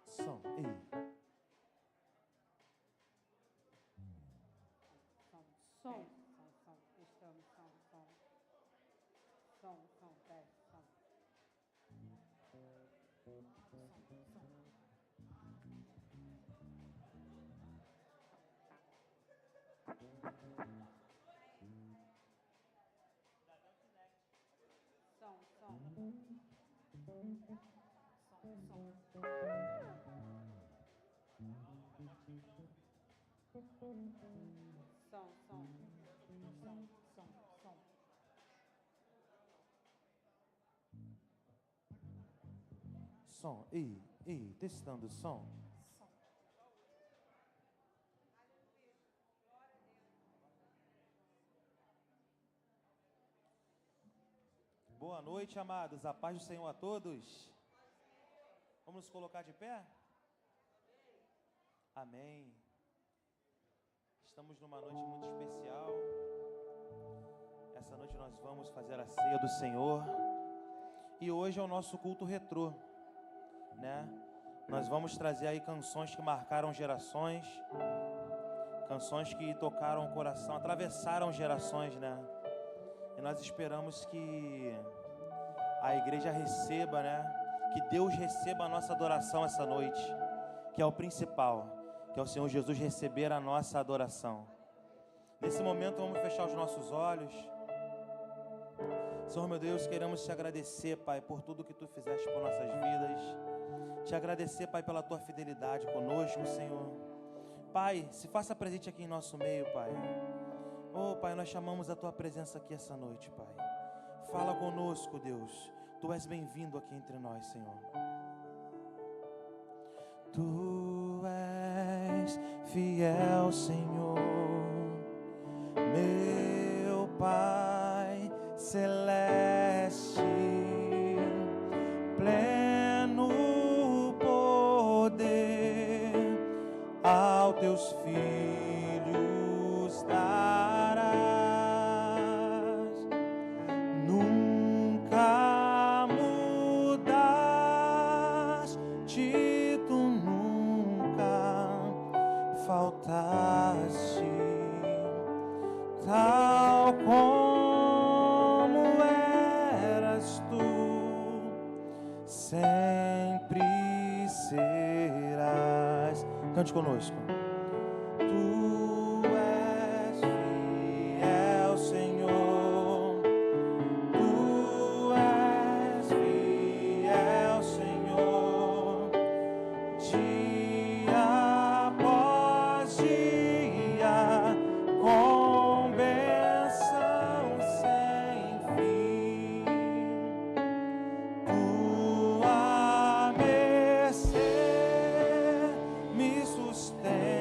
Som, ei. Som. Estamos, som, teste, som. Som, ei, testando som. Boa noite, amados. A paz do Senhor a todos. Vamos nos colocar de pé? Amém. Estamos numa noite muito especial. Essa noite nós vamos fazer a ceia do Senhor. E hoje é o nosso culto retrô, né? Nós vamos trazer aí canções que marcaram gerações, canções que tocaram o coração, atravessaram gerações, né? E nós esperamos que a igreja receba, né? Que Deus receba a nossa adoração essa noite, que é o principal, que é o Senhor Jesus receber a nossa adoração. Nesse momento vamos fechar os nossos olhos. Senhor meu Deus, queremos te agradecer, Pai, por tudo que Tu fizeste por nossas vidas. Te agradecer, Pai, pela Tua fidelidade conosco, Senhor. Pai, se faça presente aqui em nosso meio, Pai. Oh, Pai, nós chamamos a Tua presença aqui essa noite, Pai. Fala conosco, Deus. Tu és bem-vindo aqui entre nós, Senhor. Tu és fiel, Senhor, meu Pai celeste, pleno poder aos teus filhos darás. Nunca mudaste, tu nunca faltaste, tal como eras tu, sempre serás. Cante conosco. Tu és fiel, Senhor. Tu és fiel, Senhor. Dia após dia, com bênção sem fim. Tua mercê me sustenta.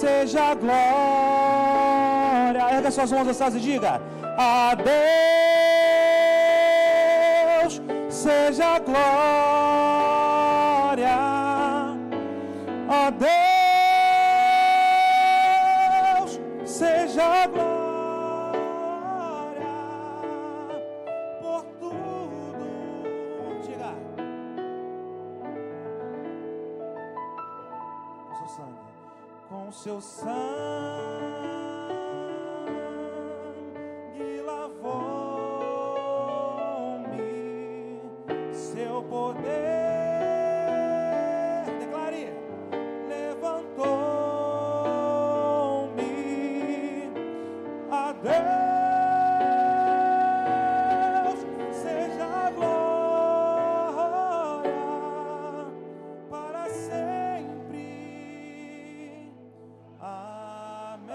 seja a glória. Erga suas mãos aos céus e diga: a Deus seja a glória. A Deus seja a glória por tudo. Diga. Com seu sangue lavou-me, seu poder, declare, levantou-me. A Deus seja a glória para sempre. Amém.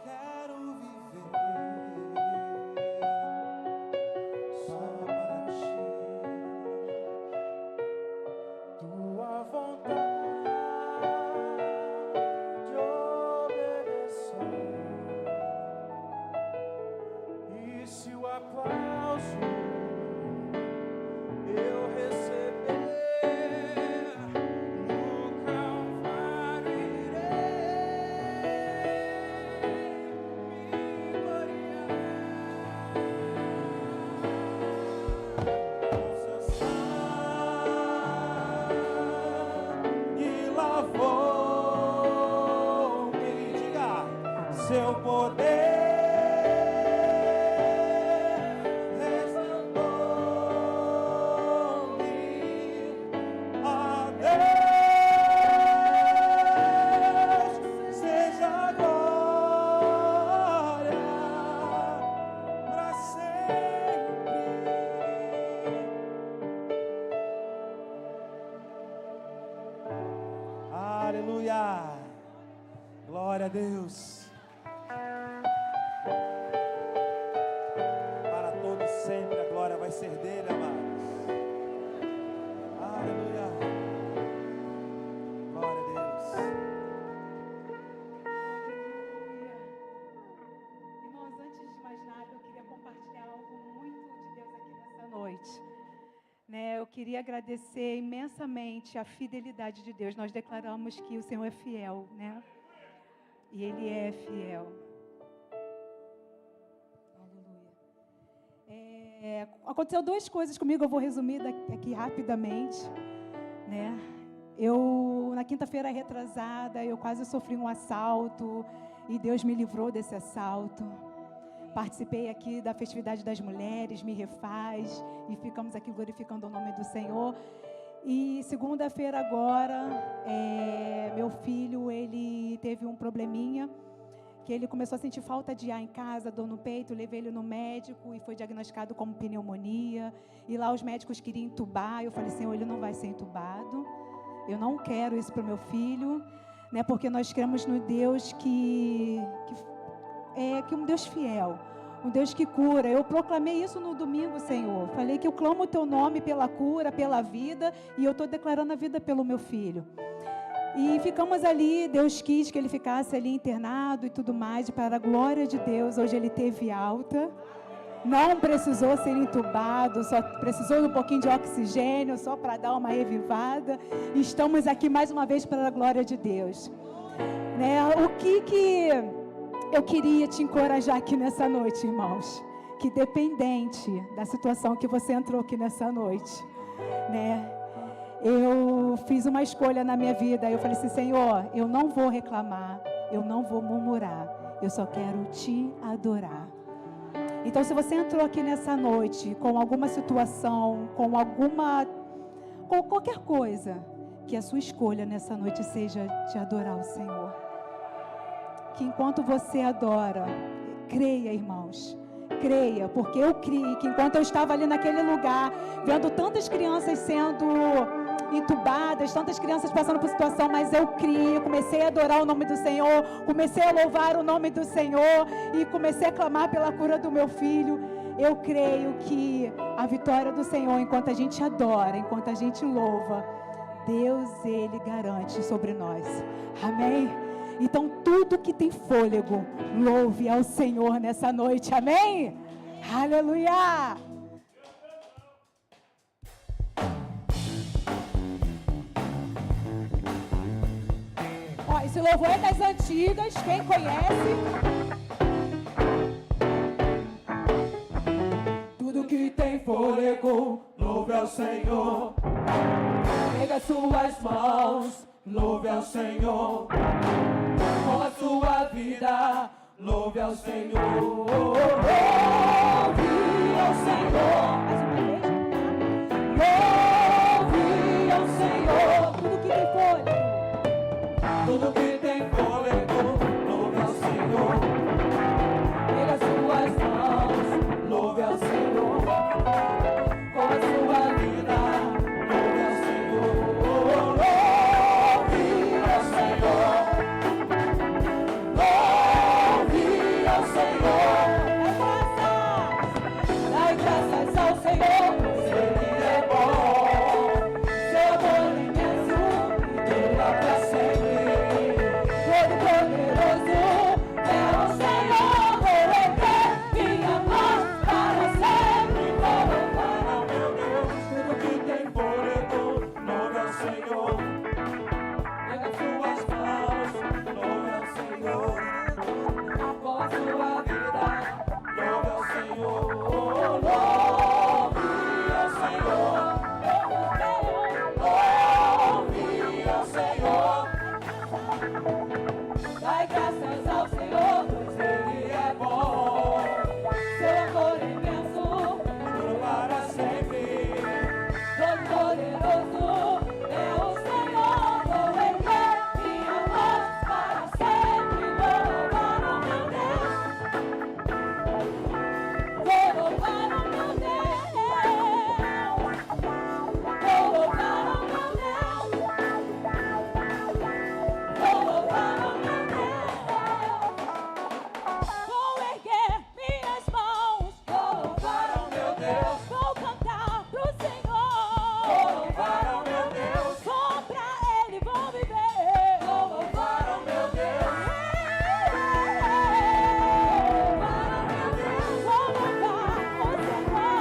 Quero viver só para ti, tua vontade obedecer. E se o aplauso eu receber, seu poder levantou-me. A Deus seja a glória para sempre. Aleluia. Glória a Deus. Sempre a glória vai ser dele, amados. Aleluia. Glória a Deus. Irmãos, antes de mais nada, eu queria compartilhar algo muito de Deus aqui nessa noite. Eu queria agradecer imensamente a fidelidade de Deus. Nós declaramos que o Senhor é fiel, né? E Ele é fiel. Aconteceu duas coisas comigo, eu vou resumir aqui rapidamente, né? Na quinta-feira retrasada, eu quase sofri um assalto e Deus me livrou desse assalto. Participei aqui da festividade das mulheres, me refaz, e ficamos aqui glorificando o nome do Senhor. E segunda-feira agora, meu filho, ele teve um probleminha, que ele começou a sentir falta de ar em casa, dor no peito, levei ele no médico e foi diagnosticado como pneumonia. E lá os médicos queriam entubar, eu falei, Senhor, ele não vai ser entubado. Eu não quero isso para o meu filho, né? Porque nós cremos no Deus que é um Deus fiel, um Deus que cura. Eu proclamei isso no domingo, Senhor. Falei que eu clamo o Teu nome pela cura, pela vida, e eu estou declarando a vida pelo meu filho. E ficamos ali, Deus quis que ele ficasse ali internado e tudo mais, e para a glória de Deus, hoje ele teve alta, não precisou ser entubado, só precisou de um pouquinho de oxigênio, só para dar uma revivada, e estamos aqui mais uma vez para a glória de Deus. O que eu queria te encorajar aqui nessa noite, irmãos, que dependente da situação que você entrou aqui nessa noite, eu fiz uma escolha na minha vida. Eu falei assim, Senhor, eu não vou reclamar, eu não vou murmurar, eu só quero te adorar. Então, se você entrou aqui nessa noite com alguma situação, com qualquer coisa, que a sua escolha nessa noite seja de adorar o Senhor. Que enquanto você adora, creia, irmãos, creia, porque eu criei que enquanto eu estava ali naquele lugar, vendo tantas crianças sendo entubadas, tantas crianças passando por situação, mas eu criei, comecei a adorar o nome do Senhor, comecei a louvar o nome do Senhor e comecei a clamar pela cura do meu filho. Eu creio que a vitória do Senhor, enquanto a gente adora, enquanto a gente louva, Deus, Ele garante sobre nós. Amém? Então, tudo que tem fôlego, louve ao Senhor nessa noite. Amém? Aleluia! Ó, esse louvor é das antigas, quem conhece? Tudo que tem fôlego, louve ao Senhor. Pega suas mãos, louve ao Senhor. Com a sua vida, louve ao Senhor. Louve ao Senhor. Mais uma vez. Louve ao Senhor. Tudo que tem fôlego. Tudo que tem fôlego, louve ao Senhor. Pega suas mãos, louve ao Senhor. Com a sua vida, louve ao Senhor. Louve ao Senhor. Louve ao Senhor. Dai graças ao Senhor, pois Ele é bom. Seu amor imenso dura pra sempre. Todo poderoso é o Senhor. Vou erguer minha voz para sempre. Vou louvar ao meu Deus. Tudo que tem fôlego, louve ao Senhor. Pega suas mãos, louve ao Senhor. Com a sua vida, louve ao Senhor. Louve ao Senhor. Louve ao Senhor. Dai graças ao Senhor, pois Ele é bom. Seu amor imenso dura para sempre. Todo poderoso é o Senhor. Vou erguer minha voz para sempre. Vou louvar ao meu Deus. Vou louvar ao meu Deus. Vou louvar ao meu Deus. Vou louvar ao meu Deus. Vou erguer minhas mãos. Vou louvar ao meu Deus. Vou cantar pro Senhor. Vou louvar ao meu Deus. Vou pra Ele, vou viver. Vou louvar ao meu Deus. Vou louvar ao meu Deus. Vou louvar o Senhor.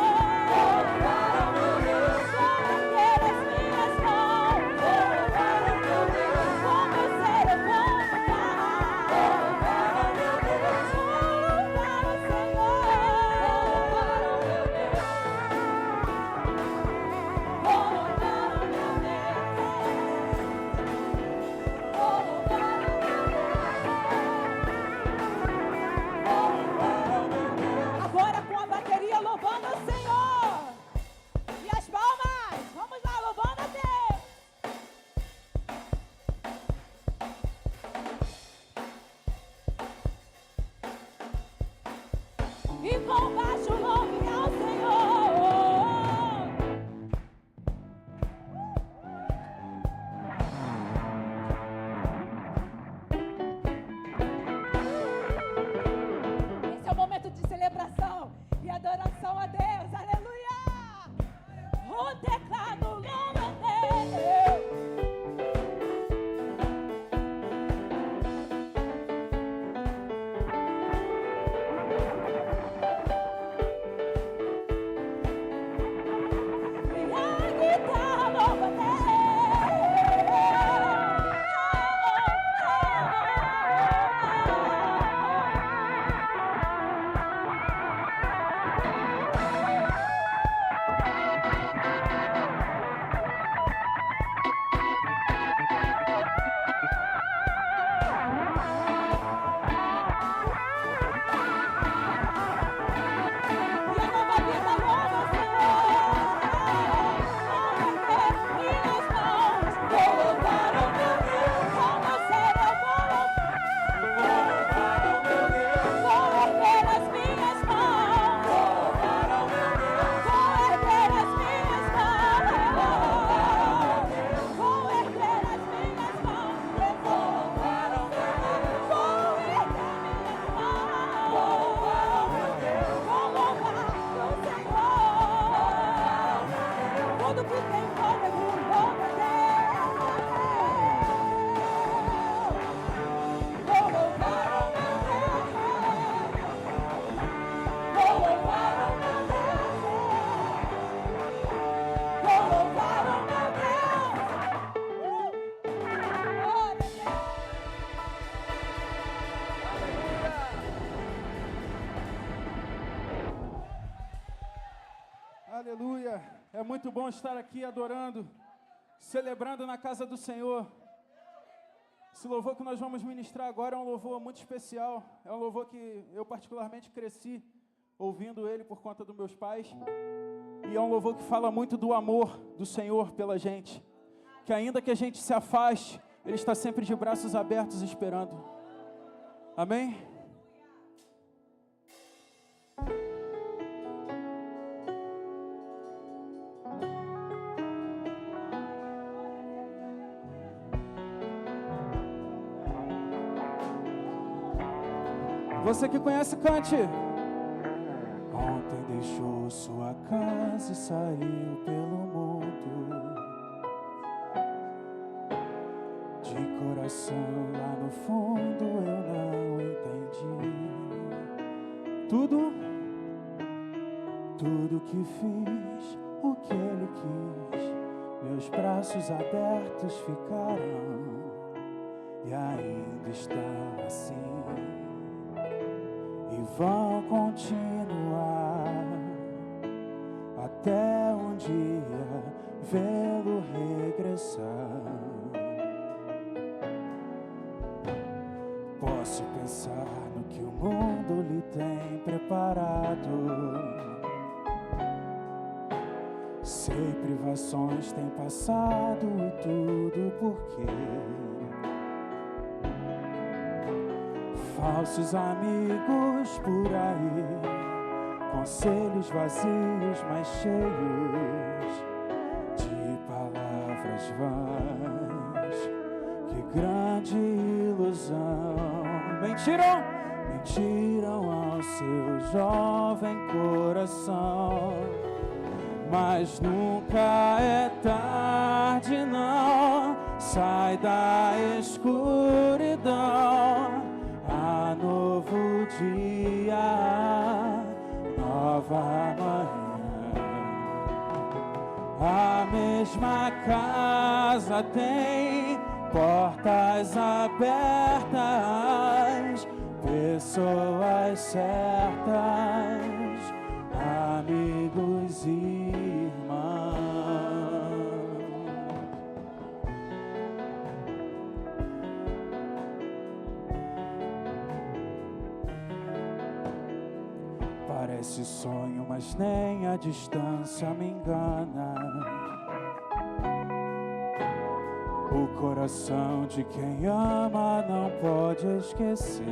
Vou louvar ao meu Deus. Vou erguer as minhas mãos. Vou louvar ao meu Deus. Com meu ser eu vou louvar. Vou louvar ao meu Deus. Vou louvar o Senhor. Vou louvar ao meu Deus. Vou louvar ao meu Deus. Vou louvar ao meu Deus. Agora com a bateria louvando o Senhor. E as palmas. Vamos lá, louvando a Deus. E com baixo louve ao Senhor. Esse é o momento de celebração e adoração a Deus. Aleluia! O teclado louva a Deus. muito bom estar aqui adorando, celebrando na casa do Senhor. Esse louvor que nós vamos ministrar agora é um louvor muito especial. É um louvor que eu particularmente cresci ouvindo ele por conta dos meus pais. E é um louvor que fala muito do amor do Senhor pela gente. Que ainda que a gente se afaste, Ele está sempre de braços abertos esperando. Amém? Você que conhece, cante. Ontem deixou sua casa e saiu pelo mundo. De coração lá no fundo eu não entendi. Tudo que fiz, o que ele quis, meus braços abertos ficaram e ainda estão assim. E vão continuar até um dia vê-lo regressar. Posso pensar no que o mundo lhe tem preparado. Sei, privações têm passado e tudo porque falsos amigos por aí, conselhos vazios, mas cheios de palavras vãs. Que grande ilusão! Mentiram ao seu jovem coração. Mas nunca é tarde, não. Sai da escuridão. Há novo dia, nova manhã. A mesma casa tem portas abertas, pessoas certas, amigos e irmãos. Parece sonho, mas nem a distância me engana. O coração de quem ama não pode esquecer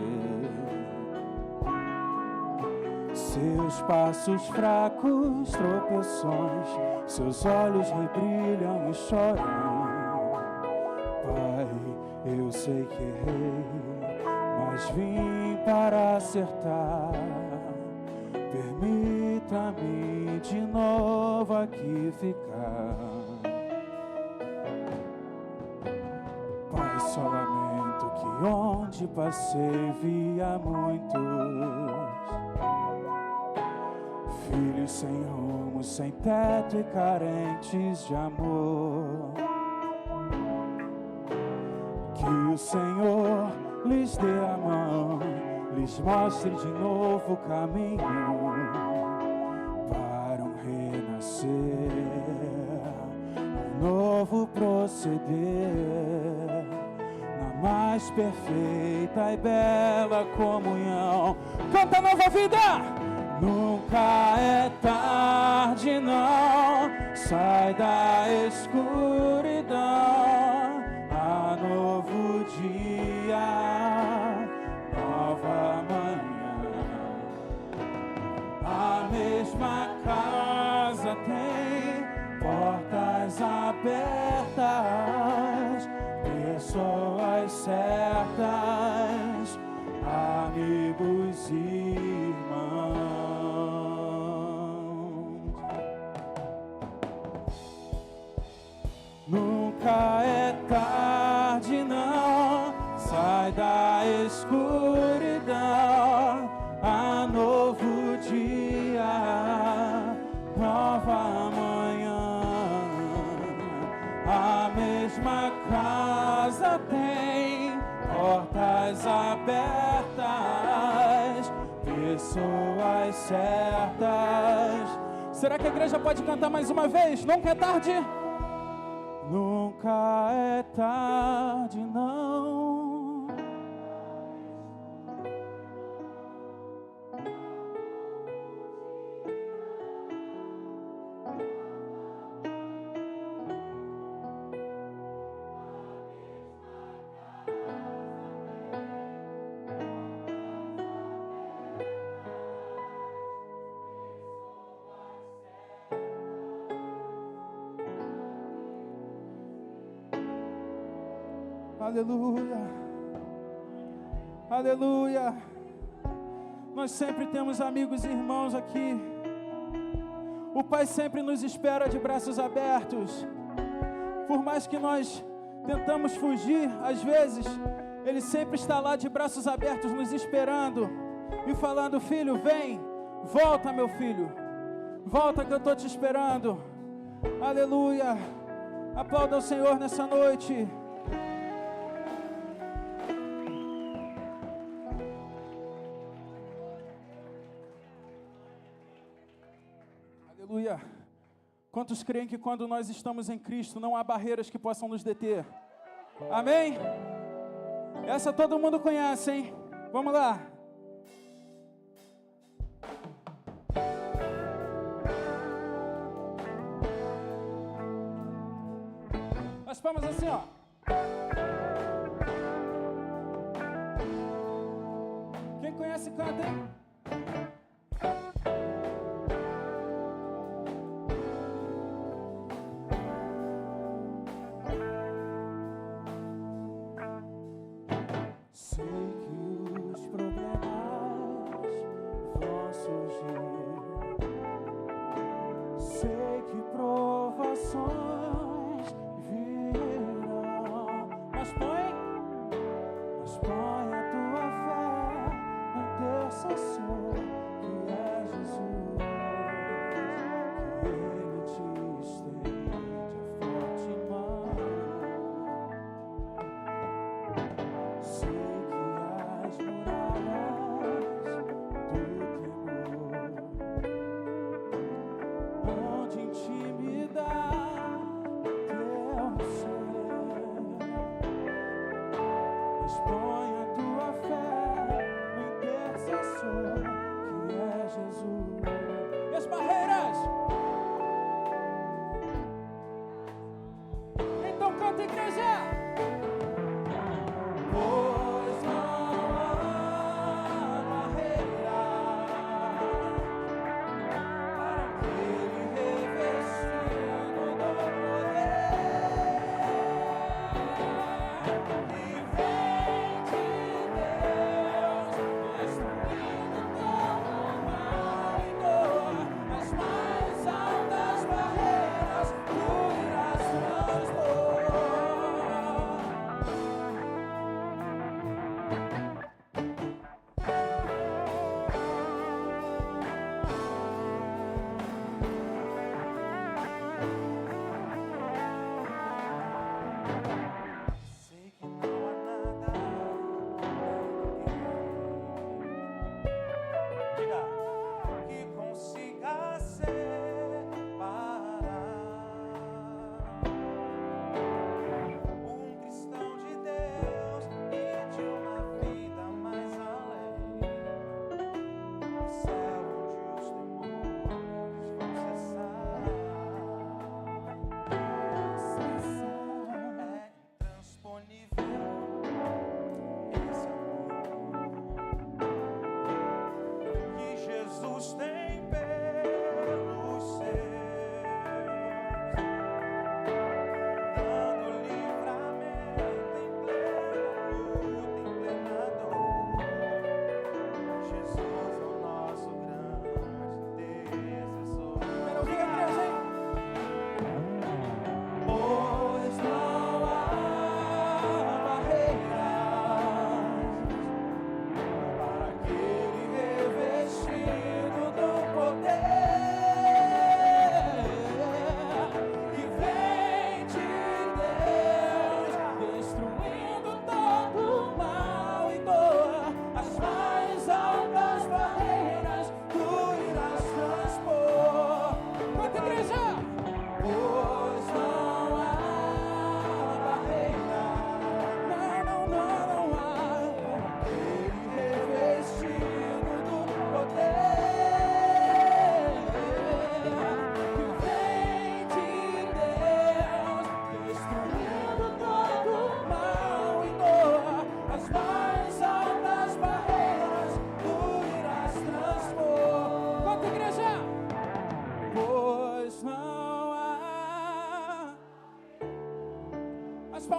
seus passos fracos, tropeções, seus olhos rebrilham e choram. Pai, eu sei que errei, mas vim para acertar. Permita-me de novo aqui ficar. Pai, só lamento que onde passei via muitos filhos sem rumo, sem teto e carentes de amor. Que o Senhor lhes dê a mão, lhes mostre de novo o caminho para um renascer, um novo proceder, na mais perfeita e bela comunhão. Canta nova vida! Nunca é tarde, não. Sai da escuridão. Há novo dia, nova manhã. A mesma casa tem portas abertas, pessoas certas, amigos e irmãos. Nunca é tarde, não. Sai da escuridão. Há novo dia, nova manhã. A mesma casa tem portas abertas, pessoas certas, Será que a igreja pode cantar mais uma vez? Nunca é tarde? Nunca é tarde, não. Aleluia, aleluia. Nós sempre temos amigos e irmãos aqui. O Pai sempre nos espera de braços abertos. Por mais que nós tentamos fugir, às vezes, Ele sempre está lá de braços abertos nos esperando e falando: filho, vem, volta meu filho, volta que eu estou te esperando. Aleluia. Aplauda o Senhor nessa noite. Aleluia. Quantos creem que quando nós estamos em Cristo não há barreiras que possam nos deter? Amém? Essa todo mundo conhece, hein? Vamos lá. As palmas assim, ó. Quem conhece, canta, hein? Sei que os problemas vão surgir, sei que provações virão, mas põe a tua fé no intercessor, que é Jesus, que Ele te estende a forte mão. Sei que as muralhas do temor onde intimidar teu ser, mas põe a tua fé no intercessor, que é Jesus. E as barreiras? Então canta, igreja! Pois não há barreira para aquele revestido do poder, e vem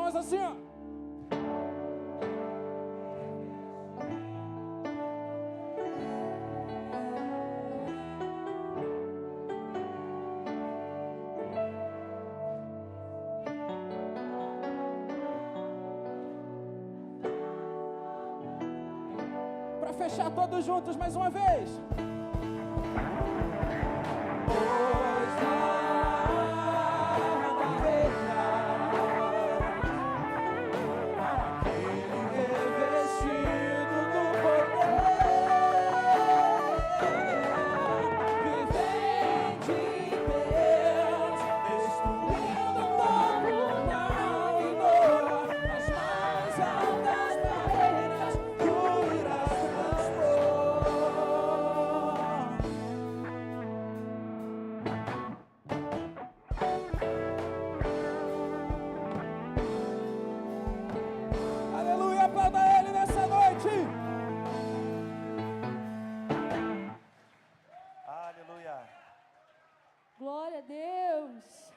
mãos assim, ó. Para fechar todos juntos mais uma vez. Glória a Deus.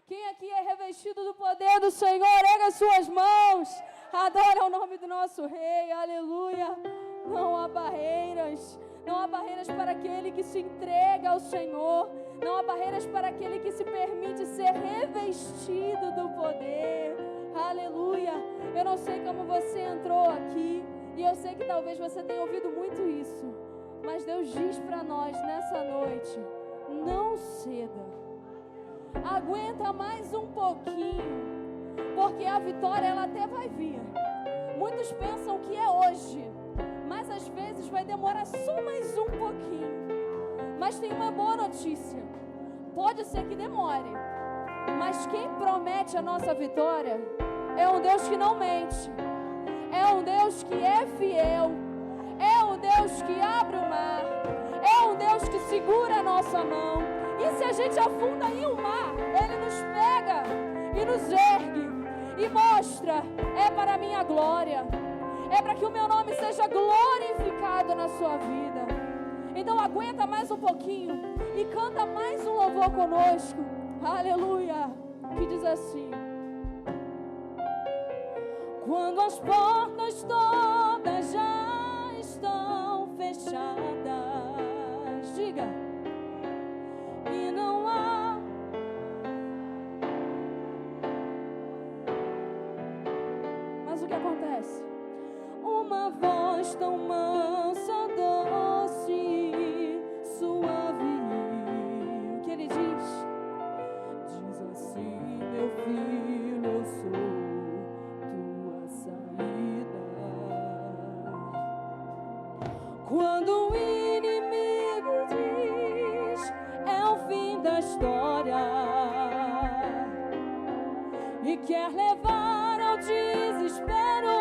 Quem aqui é revestido do poder do Senhor, erga as suas mãos. Adora o nome do nosso Rei. Aleluia. Não há barreiras. Não há barreiras para aquele que se entrega ao Senhor. Não há barreiras para aquele que se permite ser revestido do poder. Aleluia. Eu não sei como você entrou aqui. E eu sei que talvez você tenha ouvido muito isso. Mas Deus diz para nós nessa noite: não ceda. Aguenta mais um pouquinho. Porque a vitória ela até vai vir. Muitos pensam que é hoje. Mas às vezes vai demorar só mais um pouquinho. Mas tem uma boa notícia. Pode ser que demore. Mas quem promete a nossa vitória é um Deus que não mente. É um Deus que é fiel. É um Deus que abre o mar. É um Deus que segura a nossa mão. E se a gente afunda em um mar, Ele nos pega e nos ergue e mostra: é para a minha glória. É para que o meu nome seja glorificado na sua vida. Então aguenta mais um pouquinho e canta mais um louvor conosco. Aleluia. Que diz assim: quando as portas todas já estão fechadas, diga, e não há mas o que acontece? Uma voz tão mansa, doce, suave, que Ele diz assim: meu filho, eu sou tua saída. Quando o inimigo diz é o fim da história e quer levar ao desespero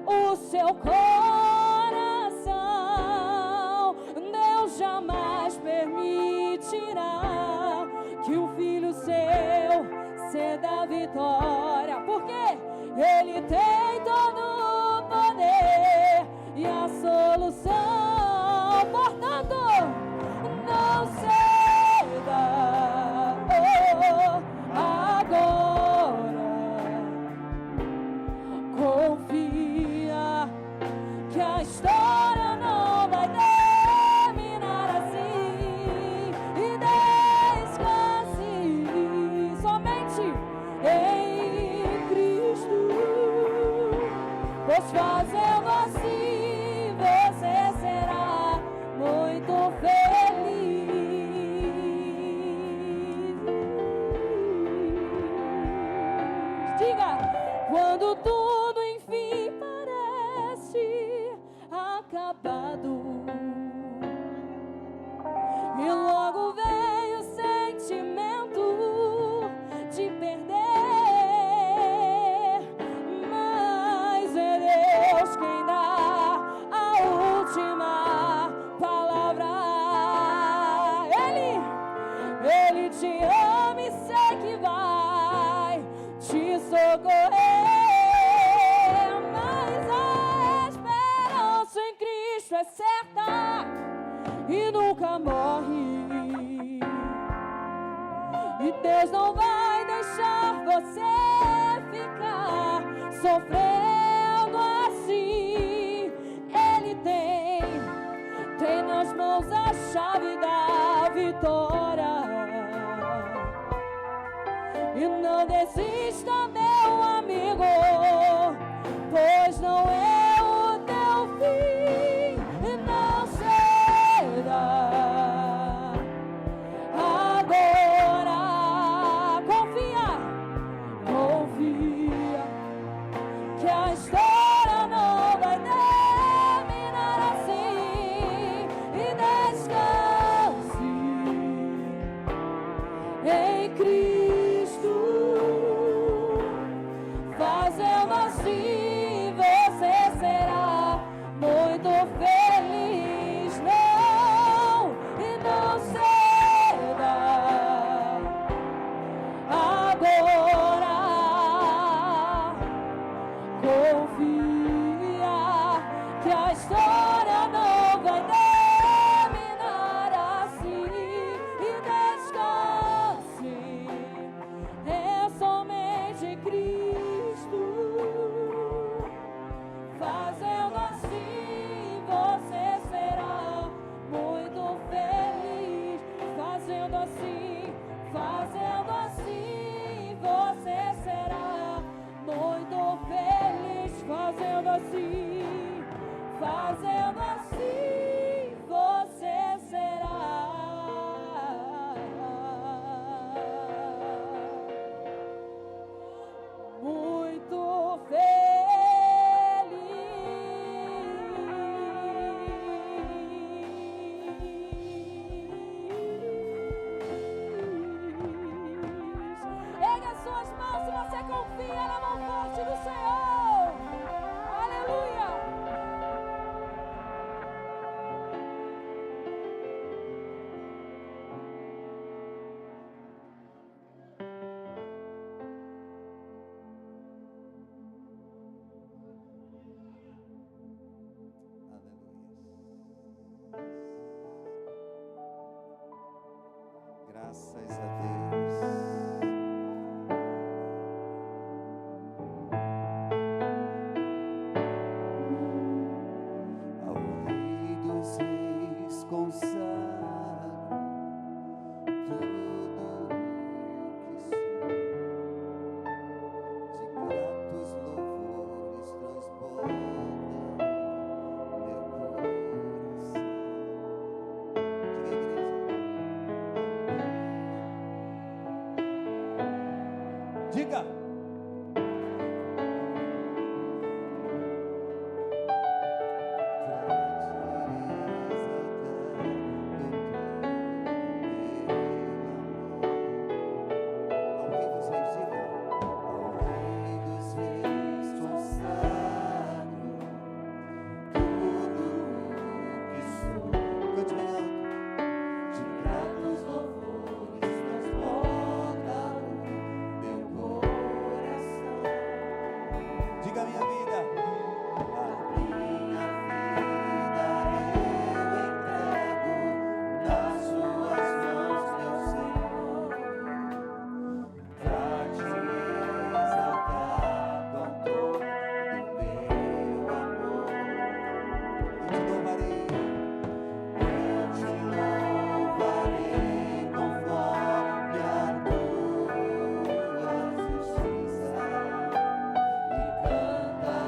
o seu coração, Deus jamais permitirá que um filho seu ceda a vitória, porque Ele tem todo o poder e a solução. Portanto, não ceda agora. Confia que a história não vai terminar assim. E descanse somente em Cristo, pois fazendo assim você será muito feliz. Diga: quando tudo enfim parece acabado e logo vem o sentimento de perder, mas é Deus quem dá a última palavra. Ele te ama e sei que vai te socorrer. Mas a esperança em Cristo é certa e nunca morre. E Deus não vai deixar você ficar sofrendo assim, Ele tem nas mãos a chave da vitória. E não desista, meu amigo, pois não é o teu fim. E não ceda. Agora confia que a história não vai terminar assim. E descanse em Cristo. Fazendo assim você será muito feliz. Não, e não ceda. Agora confia que a história não vai terminar assim. E descanse, é somente Cristo. Fazendo assim você será muito feliz. Fazendo assim você será muito feliz. Fazendo assim você será muito feliz. Erga as suas mãos se você confia na mão forte do Senhor. Aleluia. Graças a Deus. Ao Rei dos Reis consagro tudo que sou. De gratos louvores transborda meu coração. Diga, igreja. Diga. Diga minha vida. E canta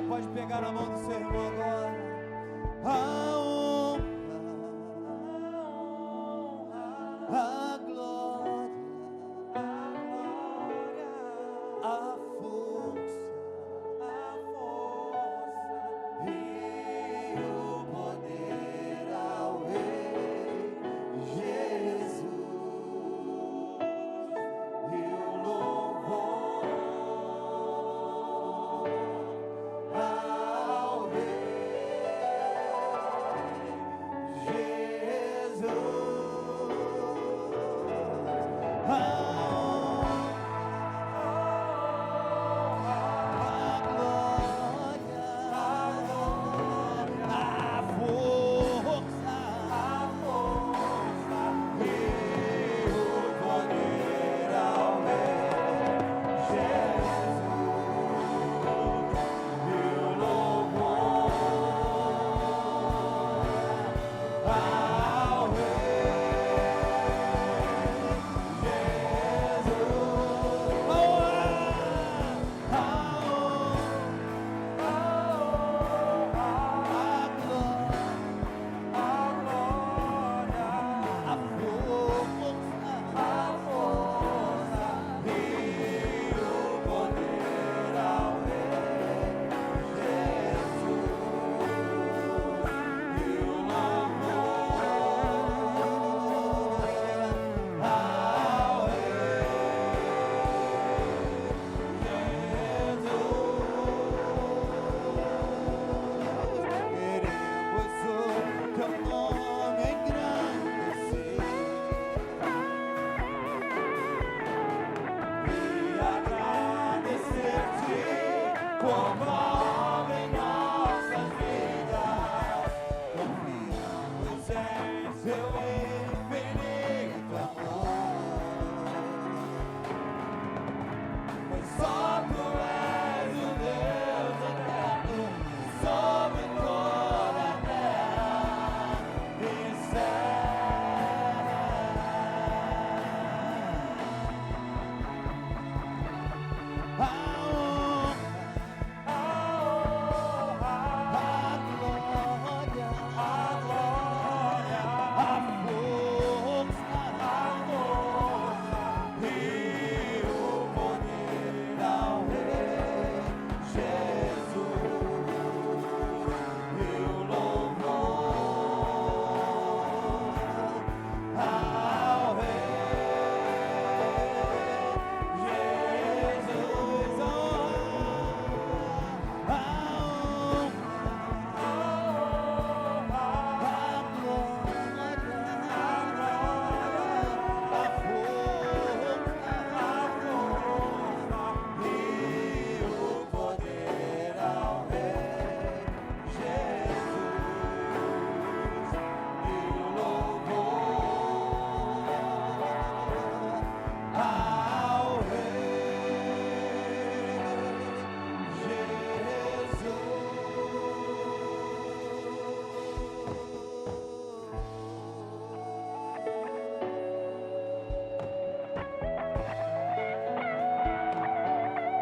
Pode pegar na mão do seu irmão agora. A honra, a glória, a força e o poder ao Rei Jesus e o louvor ao Rei Jesus.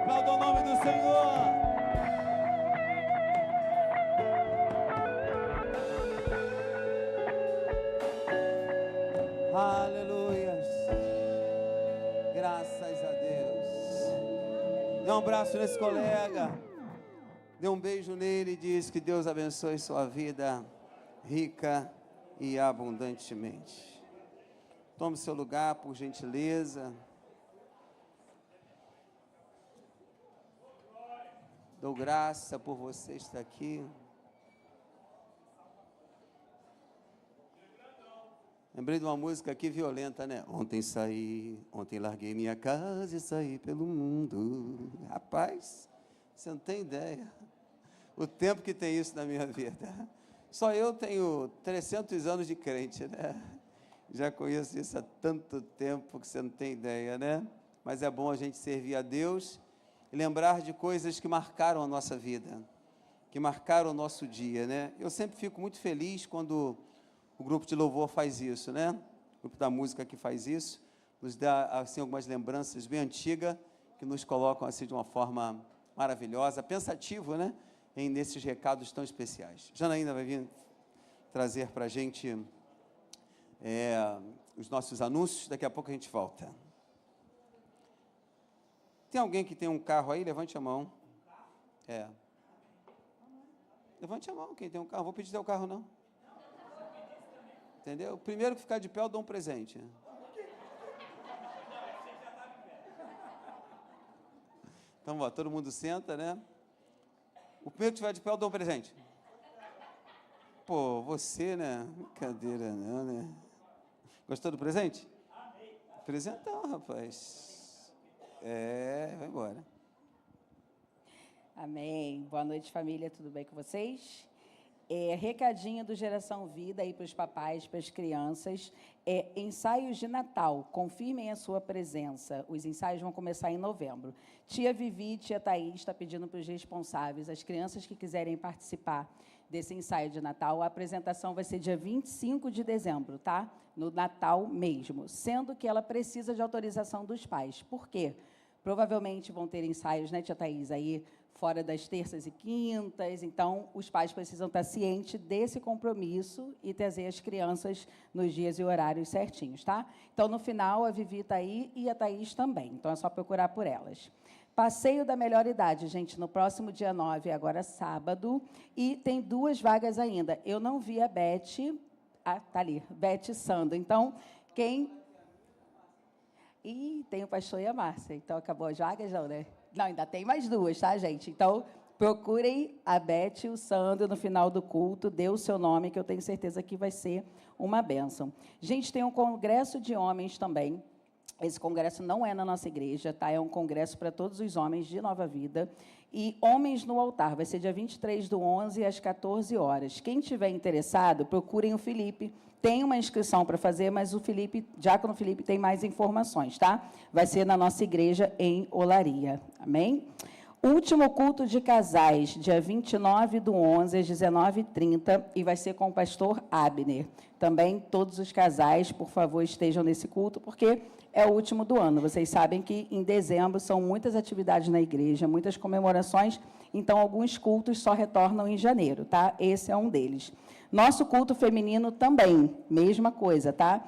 Aplauda o nome do Senhor. Aleluias. Graças a Deus. Dê um abraço nesse colega. Dê um beijo nele e diz que Deus abençoe sua vida rica e abundantemente. Tome seu lugar, por gentileza. Dou graça por você estar aqui. Lembrei de uma música aqui violenta, né? Ontem larguei minha casa e saí pelo mundo. Rapaz, você não tem ideia o tempo que tem isso na minha vida. Só eu tenho 300 anos de crente, né? Já conheço isso há tanto tempo que você não tem ideia, né? Mas é bom a gente servir a Deus e lembrar de coisas que marcaram a nossa vida, que marcaram o nosso dia, né? Eu sempre fico muito feliz quando o grupo de louvor faz isso, né? O grupo da música que faz isso, nos dá, assim, algumas lembranças bem antigas, que nos colocam, assim, de uma forma maravilhosa, pensativo, né? nesses recados tão especiais. Janaína vai vir trazer para a gente os nossos anúncios, daqui a pouco a gente volta. Tem alguém que tem um carro aí? Levante a mão. Levante a mão, quem tem um carro. Vou pedir teu carro, não. Entendeu? O primeiro que ficar de pé, eu dou um presente. Então, todo mundo senta, né? O primeiro que estiver de pé, eu dou um presente. Pô, você, né? Brincadeira não, né? Gostou do presente? Amei. Presentão, rapaz. Vai embora. Amém. Boa noite, família. Tudo bem com vocês? Recadinho do Geração Vida aí para os papais, para as crianças. Ensaios de Natal. Confirmem a sua presença. Os ensaios vão começar em novembro. Tia Vivi e tia Thaís está pedindo para os responsáveis, as crianças que quiserem participar desse ensaio de Natal, a apresentação vai ser dia 25 de dezembro, tá? No Natal mesmo, sendo que ela precisa de autorização dos pais. Por quê? Provavelmente vão ter ensaios, né, tia Thaís, aí fora das terças e quintas, então os pais precisam estar cientes desse compromisso e trazer as crianças nos dias e horários certinhos, tá? Então, no final, a Vivi está aí e a Thaís também, então é só procurar por elas. Passeio da Melhor Idade, gente, no próximo dia 9, agora sábado, e tem 2 vagas ainda. Eu não vi a Beth, tá ali, Beth Sando, então, quem... Ih, tem o pastor e a Márcia, então acabou as vagas, não, né? Não, ainda tem mais 2, tá, gente? Então, procurem a Beth e o Sandro no final do culto, dê o seu nome, que eu tenho certeza que vai ser uma bênção. Gente, tem um congresso de homens também. Esse congresso não é na nossa igreja, tá? É um congresso para todos os homens de Nova Vida. E Homens no Altar, vai ser dia 23/11, às 14 horas. Quem tiver interessado, procurem o Felipe. Tem uma inscrição para fazer, mas o Felipe, Diácono Felipe, tem mais informações, tá? Vai ser na nossa igreja em Olaria. Amém? Último culto de casais, dia 29/11, às 19h30, e vai ser com o pastor Abner. Também todos os casais, por favor, estejam nesse culto, porque é o último do ano. Vocês sabem que em dezembro são muitas atividades na igreja, muitas comemorações, então alguns cultos só retornam em janeiro, tá? Esse é um deles. Nosso culto feminino também, mesma coisa, tá?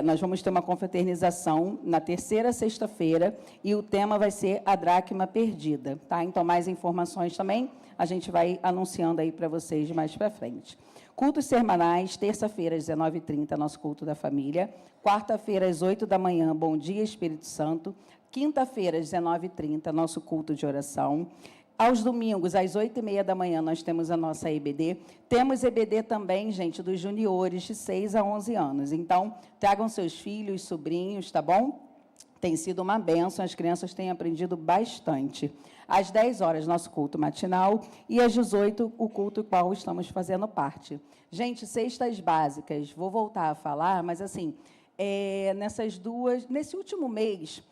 Nós vamos ter uma confraternização na terceira sexta-feira e o tema vai ser a dracma perdida, tá? Então, mais informações também a gente vai anunciando aí para vocês mais para frente. Cultos semanais, terça-feira, às 19h30, nosso culto da família. Quarta-feira, às 8 da manhã, Bom Dia, Espírito Santo. Quinta-feira, às 19h30, nosso culto de oração. Aos domingos, às 8h30 da manhã, nós temos a nossa EBD. Temos EBD também, gente, dos juniores, de 6 a 11 anos. Então, tragam seus filhos, sobrinhos, tá bom? Tem sido uma bênção, as crianças têm aprendido bastante. Às 10 horas, nosso culto matinal, e às 18, o culto qual estamos fazendo parte. Gente, cestas básicas, vou voltar a falar, mas, assim, nesse último mês,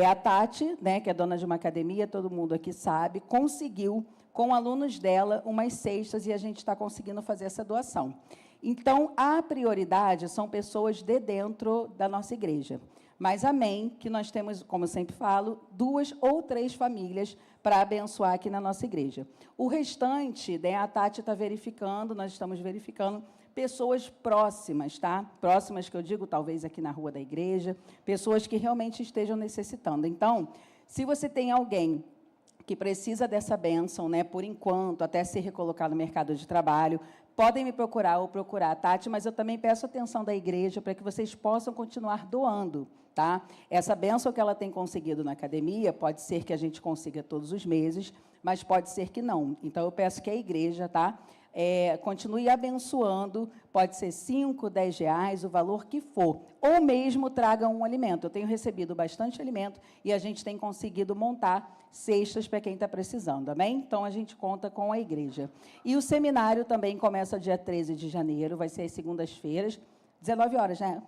a Tati, né, que é dona de uma academia, todo mundo aqui sabe, conseguiu, com alunos dela, umas cestas, e a gente está conseguindo fazer essa doação. Então, a prioridade são pessoas de dentro da nossa igreja. Mas amém, que nós temos, como eu sempre falo, 2 ou 3 famílias para abençoar aqui na nossa igreja. O restante, né, a Tati está verificando, nós estamos verificando pessoas próximas, tá? Próximas, que eu digo, talvez aqui na rua da igreja, pessoas que realmente estejam necessitando. Então, se você tem alguém que precisa dessa bênção, né, por enquanto, até se recolocar no mercado de trabalho, podem me procurar ou procurar a Tati, mas eu também peço atenção da igreja para que vocês possam continuar doando, tá? Essa bênção que ela tem conseguido na academia, pode ser que a gente consiga todos os meses, mas pode ser que não. Então, eu peço que a igreja, tá? Continue abençoando, pode ser 5, 10 reais, o valor que for, ou mesmo traga um alimento. Eu tenho recebido bastante alimento e a gente tem conseguido montar cestas para quem está precisando, amém? Então, a gente conta com a igreja. E o seminário também começa dia 13 de janeiro, vai ser às segundas-feiras, 19 horas, né?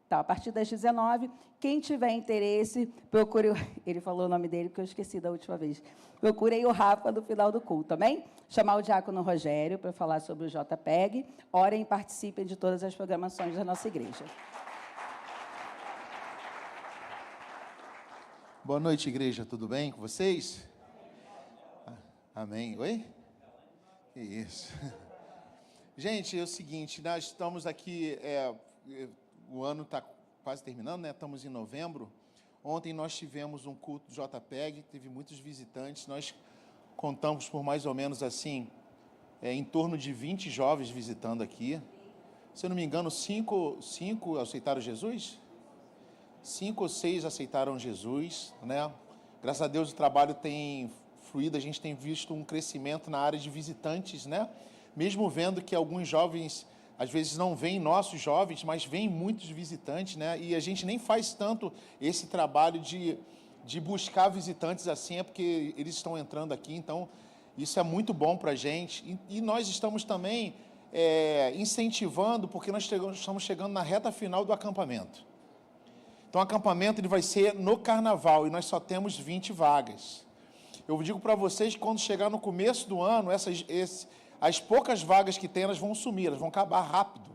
Tá, a partir das 19, quem tiver interesse, procure... Ele falou o nome dele, porque eu esqueci da última vez. Procurei o Rafa no final do culto, também. Chamar o diácono Rogério para falar sobre o JPEG. Orem e participem de todas as programações da nossa igreja. Boa noite, igreja. Tudo bem com vocês? Amém. Oi? Que isso. Gente, é o seguinte, nós estamos aqui, o ano está quase terminando, né? Estamos em novembro. Ontem nós tivemos um culto do JPEG, teve muitos visitantes. Nós contamos por mais ou menos assim, em torno de 20 jovens visitando aqui. Se eu não me engano, cinco aceitaram Jesus? 5 ou 6 aceitaram Jesus, né? Graças a Deus o trabalho tem fluído, a gente tem visto um crescimento na área de visitantes, né? Mesmo vendo que alguns jovens, às vezes não vêm nossos jovens, mas vêm muitos visitantes, né? E a gente nem faz tanto esse trabalho de buscar visitantes assim, é porque eles estão entrando aqui, então isso é muito bom para a gente. E nós estamos também incentivando, porque nós estamos chegando na reta final do acampamento. Então, o acampamento ele vai ser no carnaval e nós só temos 20 vagas. Eu digo para vocês que quando chegar no começo do ano, as poucas vagas que tem, elas vão sumir, elas vão acabar rápido.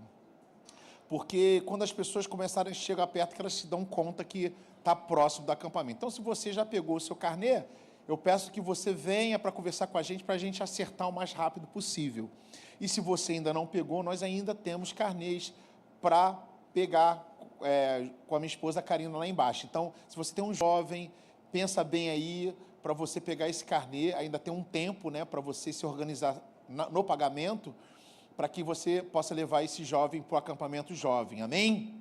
Porque quando as pessoas começarem a chegar perto, que elas se dão conta que está próximo do acampamento. Então, se você já pegou o seu carnê, eu peço que você venha para conversar com a gente, para a gente acertar o mais rápido possível. E se você ainda não pegou, nós ainda temos carnês para pegar com a minha esposa Karina lá embaixo. Então, se você tem um jovem, pensa bem aí, para você pegar esse carnê, ainda tem um tempo, né, para você se organizar no pagamento, para que você possa levar esse jovem para o acampamento jovem, amém?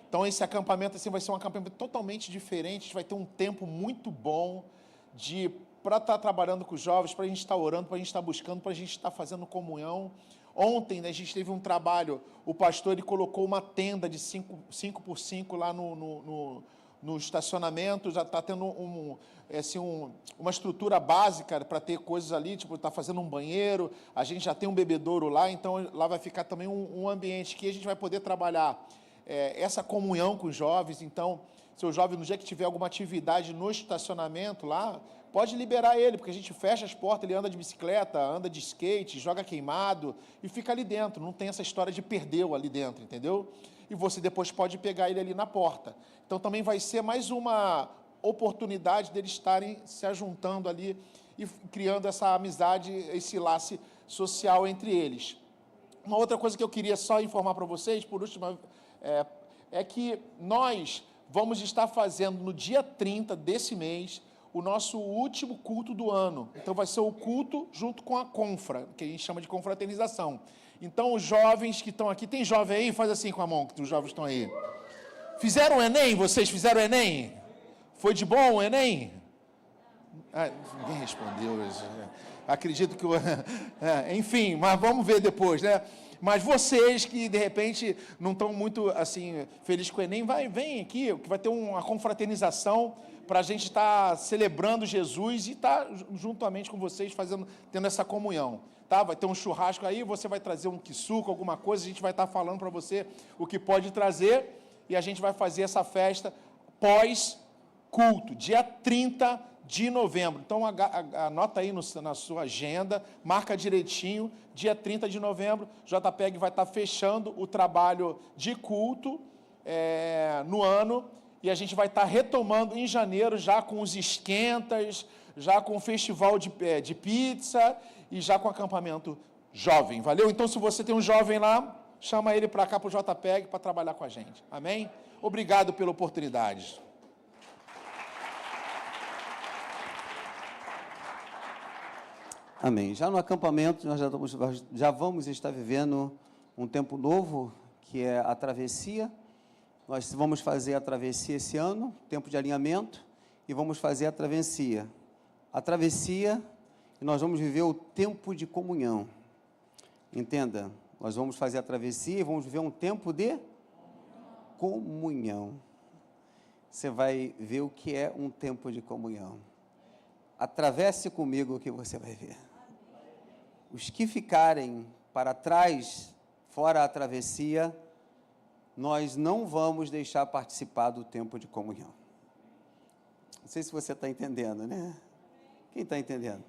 Então, esse acampamento assim, vai ser um acampamento totalmente diferente, a gente vai ter um tempo muito bom para estar trabalhando com os jovens, para a gente estar orando, para a gente estar buscando, para a gente estar fazendo comunhão. Ontem, né, a gente teve um trabalho, o pastor ele colocou uma tenda de 5 por 5 lá no estacionamento, já está tendo uma estrutura básica para ter coisas ali, tipo, está fazendo um banheiro, a gente já tem um bebedouro lá, então lá vai ficar também um ambiente que a gente vai poder trabalhar essa comunhão com os jovens. Então, se o jovem, no dia que tiver alguma atividade no estacionamento lá, pode liberar ele, porque a gente fecha as portas, ele anda de bicicleta, anda de skate, joga queimado e fica ali dentro. Não tem essa história de perdeu ali dentro, entendeu? E você depois pode pegar ele ali na porta. Então, também vai ser mais uma oportunidade deles estarem se ajuntando ali e criando essa amizade, esse laço social entre eles. Uma outra coisa que eu queria só informar para vocês, por último, é que nós vamos estar fazendo no dia 30 desse mês o nosso último culto do ano. Então, vai ser o culto junto com a confra, que a gente chama de confraternização. Então, os jovens que estão aqui... Tem jovem aí? Faz assim com a mão, que os jovens estão aí. Fizeram o Enem? Vocês fizeram o Enem? Foi de bom o Enem? Ninguém respondeu. Acredito que... enfim, mas vamos ver depois, né? Mas vocês que, de repente, não estão muito, assim, felizes com o Enem, vem aqui, que vai ter uma confraternização para a gente estar celebrando Jesus e estar juntamente com vocês, tendo essa comunhão. Tá? Vai ter um churrasco aí, você vai trazer um quissuco, alguma coisa, a gente vai estar falando para você o que pode trazer, e a gente vai fazer essa festa pós-culto, dia 30 de novembro. Então, anota aí na sua agenda, marca direitinho, dia 30 de novembro, JPEG vai estar fechando o trabalho de culto no ano, e a gente vai estar retomando em janeiro, já com os esquentas, já com o festival de pizza e já com o acampamento jovem, valeu? Então, se você tem um jovem lá, chama ele para cá, para o JPEG, para trabalhar com a gente, amém? Obrigado pela oportunidade. Amém. Já no acampamento, nós já vamos estar vivendo um tempo novo, que é a travessia. Nós vamos fazer a travessia esse ano, tempo de alinhamento, e vamos fazer a travessia. A travessia, e nós vamos viver o tempo de comunhão. Entenda, nós vamos fazer a travessia e vamos viver um tempo de comunhão. Você vai ver o que é um tempo de comunhão. Atravesse comigo o que você vai ver. Os que ficarem para trás, fora a travessia, nós não vamos deixar participar do tempo de comunhão. Não sei se você está entendendo, né? Quem está entendendo?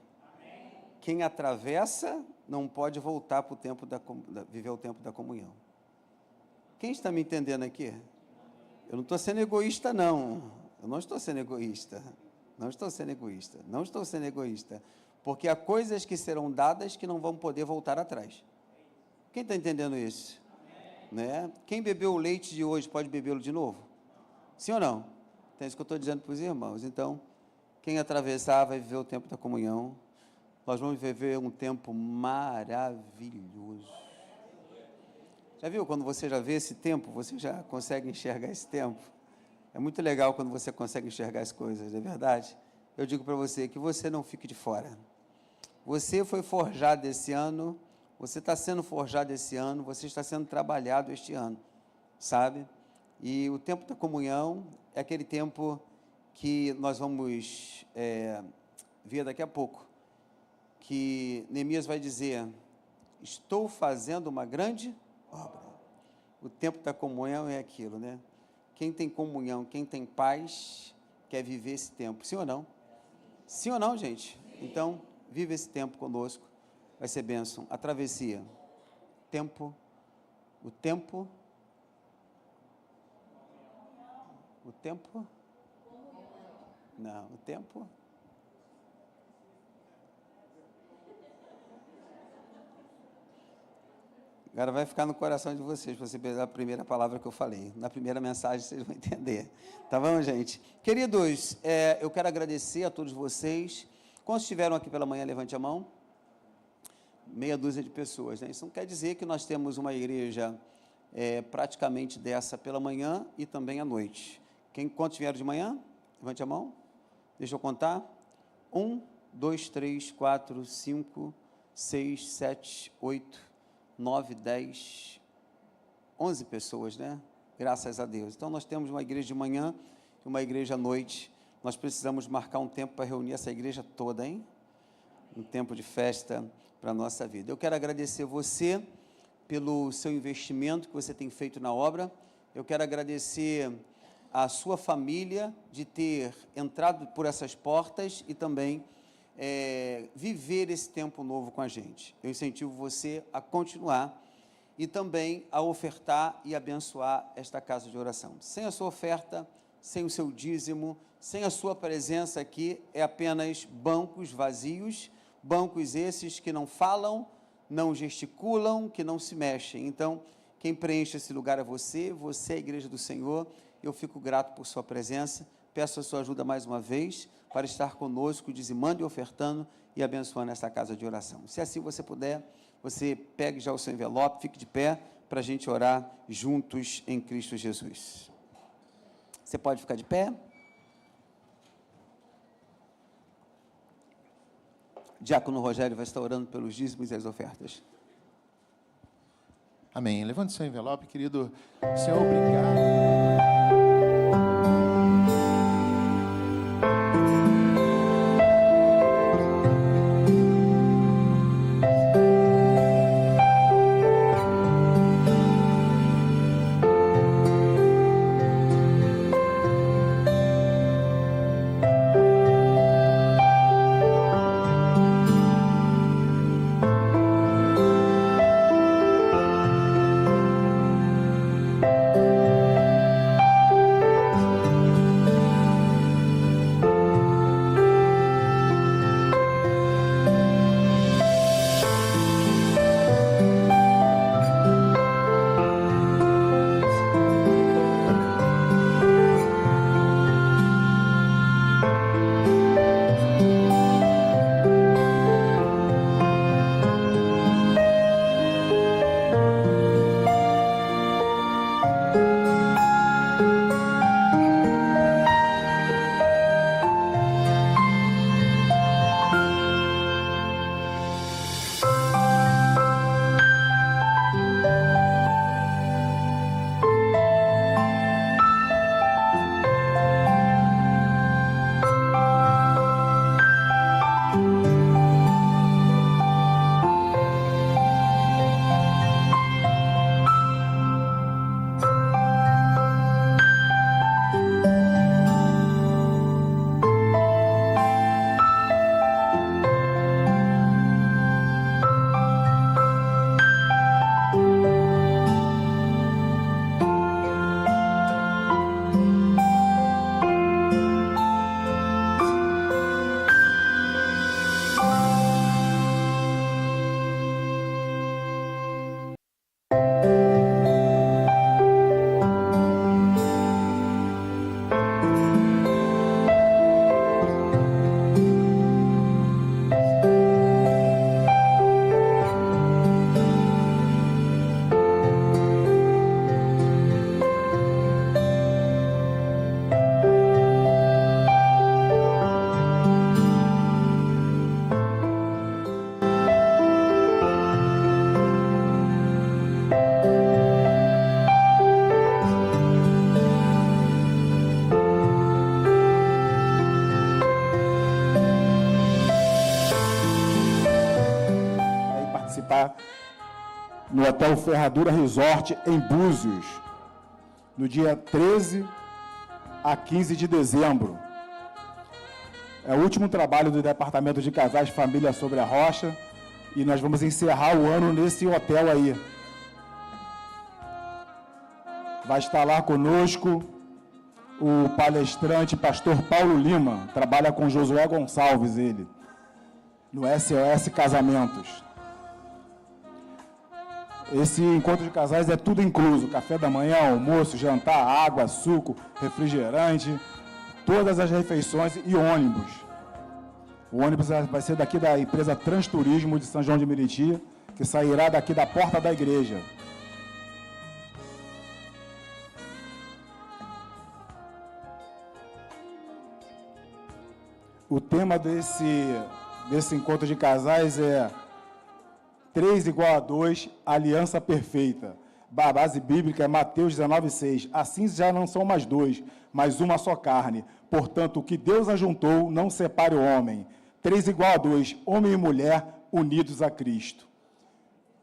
Quem atravessa não pode voltar para o tempo viver o tempo da comunhão. Quem está me entendendo aqui? Eu não estou sendo egoísta, não. Eu não estou sendo egoísta. Não estou sendo egoísta. Não estou sendo egoísta. Porque há coisas que serão dadas que não vão poder voltar atrás. Quem está entendendo isso? Né? Quem bebeu o leite de hoje pode bebê-lo de novo? Sim ou não? Então, é isso que eu estou dizendo para os irmãos. Então, quem atravessar vai viver o tempo da comunhão. Nós vamos viver um tempo maravilhoso. Já viu? Quando você já vê esse tempo, você já consegue enxergar esse tempo. É muito legal quando você consegue enxergar as coisas, não é verdade? Eu digo para você que você não fique de fora. Você foi forjado esse ano, você está sendo forjado esse ano, você está sendo trabalhado este ano, sabe? E o tempo da comunhão é aquele tempo que nós vamos ver daqui a pouco, que Neemias vai dizer, estou fazendo uma grande obra. O tempo da comunhão é aquilo, né? Quem tem comunhão, quem tem paz, quer viver esse tempo, sim ou não? Sim ou não, gente? Então, vive esse tempo conosco, vai ser bênção. A travessia, o tempo, agora vai ficar no coração de vocês, para você pegar a primeira palavra que eu falei. Na primeira mensagem vocês vão entender. Tá bom, gente? Queridos, eu quero agradecer a todos vocês. Quantos estiveram aqui pela manhã, levante a mão. Meia dúzia de pessoas, né? Isso não quer dizer que nós temos uma igreja praticamente dessa pela manhã e também à noite. Quantos vieram de manhã? Levante a mão. Deixa eu contar. 1, 2, 3, 4, 5, 6, 7, 8, 9, 10, 11 pessoas, né? Graças a Deus. Então, nós temos uma igreja de manhã e uma igreja à noite. Nós precisamos marcar um tempo para reunir essa igreja toda, hein? Um tempo de festa para a nossa vida. Eu quero agradecer você pelo seu investimento que você tem feito na obra. Eu quero agradecer a sua família de ter entrado por essas portas e também viver esse tempo novo com a gente. Eu incentivo você a continuar e também a ofertar e abençoar esta casa de oração. Sem a sua oferta, sem o seu dízimo, sem a sua presença aqui, é apenas bancos vazios, bancos esses que não falam, não gesticulam, que não se mexem. Então, quem preenche esse lugar é você é a igreja do Senhor. Eu fico grato por sua presença, peço a sua ajuda mais uma vez, para estar conosco, dizimando e ofertando e abençoando esta casa de oração. Se assim você puder, você pegue já o seu envelope, fique de pé, para a gente orar juntos em Cristo Jesus. Você pode ficar de pé? Diácono Rogério vai estar orando pelos dízimos e as ofertas. Amém. Levante seu envelope, querido. Senhor, obrigado. estar no Hotel Ferradura Resort, em Búzios, no dia 13 a 15 de dezembro. É o último trabalho do Departamento de Casais e Família sobre a Rocha, e nós vamos encerrar o ano nesse hotel aí. Vai estar lá conosco o palestrante pastor Paulo Lima, trabalha com Josué Gonçalves, ele, no SOS Casamentos. Esse encontro de casais é tudo incluso, café da manhã, almoço, jantar, água, suco, refrigerante, todas as refeições e ônibus. O ônibus vai ser daqui da empresa Transturismo de São João de Meriti, que sairá daqui da porta da igreja. O tema desse encontro de casais é 3 igual a 2, aliança perfeita. A base bíblica é Mateus 19,6. Assim já não são mais dois, mas uma só carne. Portanto, o que Deus ajuntou, não separe o homem. 3 igual a 2, homem e mulher unidos a Cristo.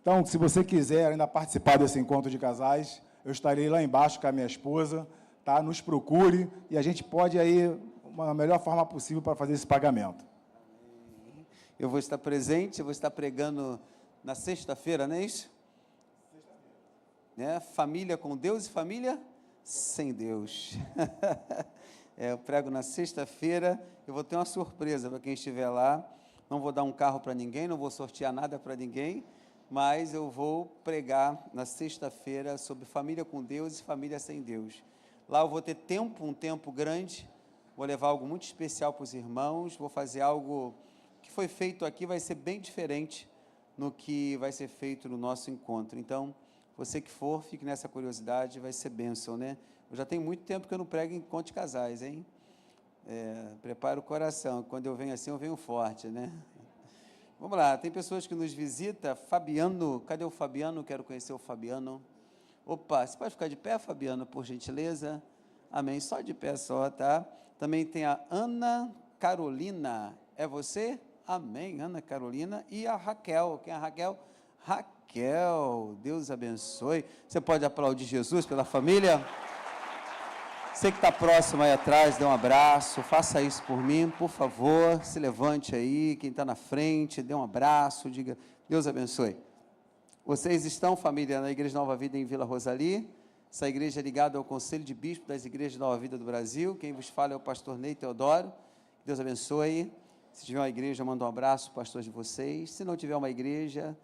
Então, se você quiser ainda participar desse encontro de casais, eu estarei lá embaixo com a minha esposa, tá? Nos procure e a gente pode aí a melhor forma possível para fazer esse pagamento. Eu vou estar presente, eu vou estar pregando na sexta-feira, não é isso? Né? Família com Deus e família sem Deus. Eu prego na sexta-feira, eu vou ter uma surpresa para quem estiver lá. Não vou dar um carro para ninguém, não vou sortear nada para ninguém, mas eu vou pregar na sexta-feira sobre família com Deus e família sem Deus. Lá eu vou ter um tempo grande, vou levar algo muito especial para os irmãos, vou fazer algo que foi feito aqui, vai ser bem diferente no que vai ser feito no nosso encontro. Então, você que for, fique nessa curiosidade, vai ser bênção, né? Eu já tenho muito tempo que eu não prego em encontro de casais, hein? Prepara o coração, quando eu venho assim, eu venho forte, né? Vamos lá, tem pessoas que nos visitam. Fabiano, cadê o Fabiano? Quero conhecer o Fabiano. Opa, você pode ficar de pé, Fabiano, por gentileza? Amém, só de pé só, tá? Também tem a Ana Carolina, é você? Amém, Ana Carolina. E a Raquel, quem é a Raquel? Raquel, Deus abençoe. Você pode aplaudir Jesus pela família? Você que está próximo aí atrás, dê um abraço, faça isso por mim, por favor, se levante aí, quem está na frente, dê um abraço, diga, Deus abençoe. Vocês estão, família, na Igreja Nova Vida em Vila Rosali, essa igreja é ligada ao Conselho de Bispos das Igrejas Nova Vida do Brasil, quem vos fala é o pastor Ney Teodoro, Deus abençoe. Se tiver uma igreja, manda um abraço, pastor de vocês. Se não tiver uma igreja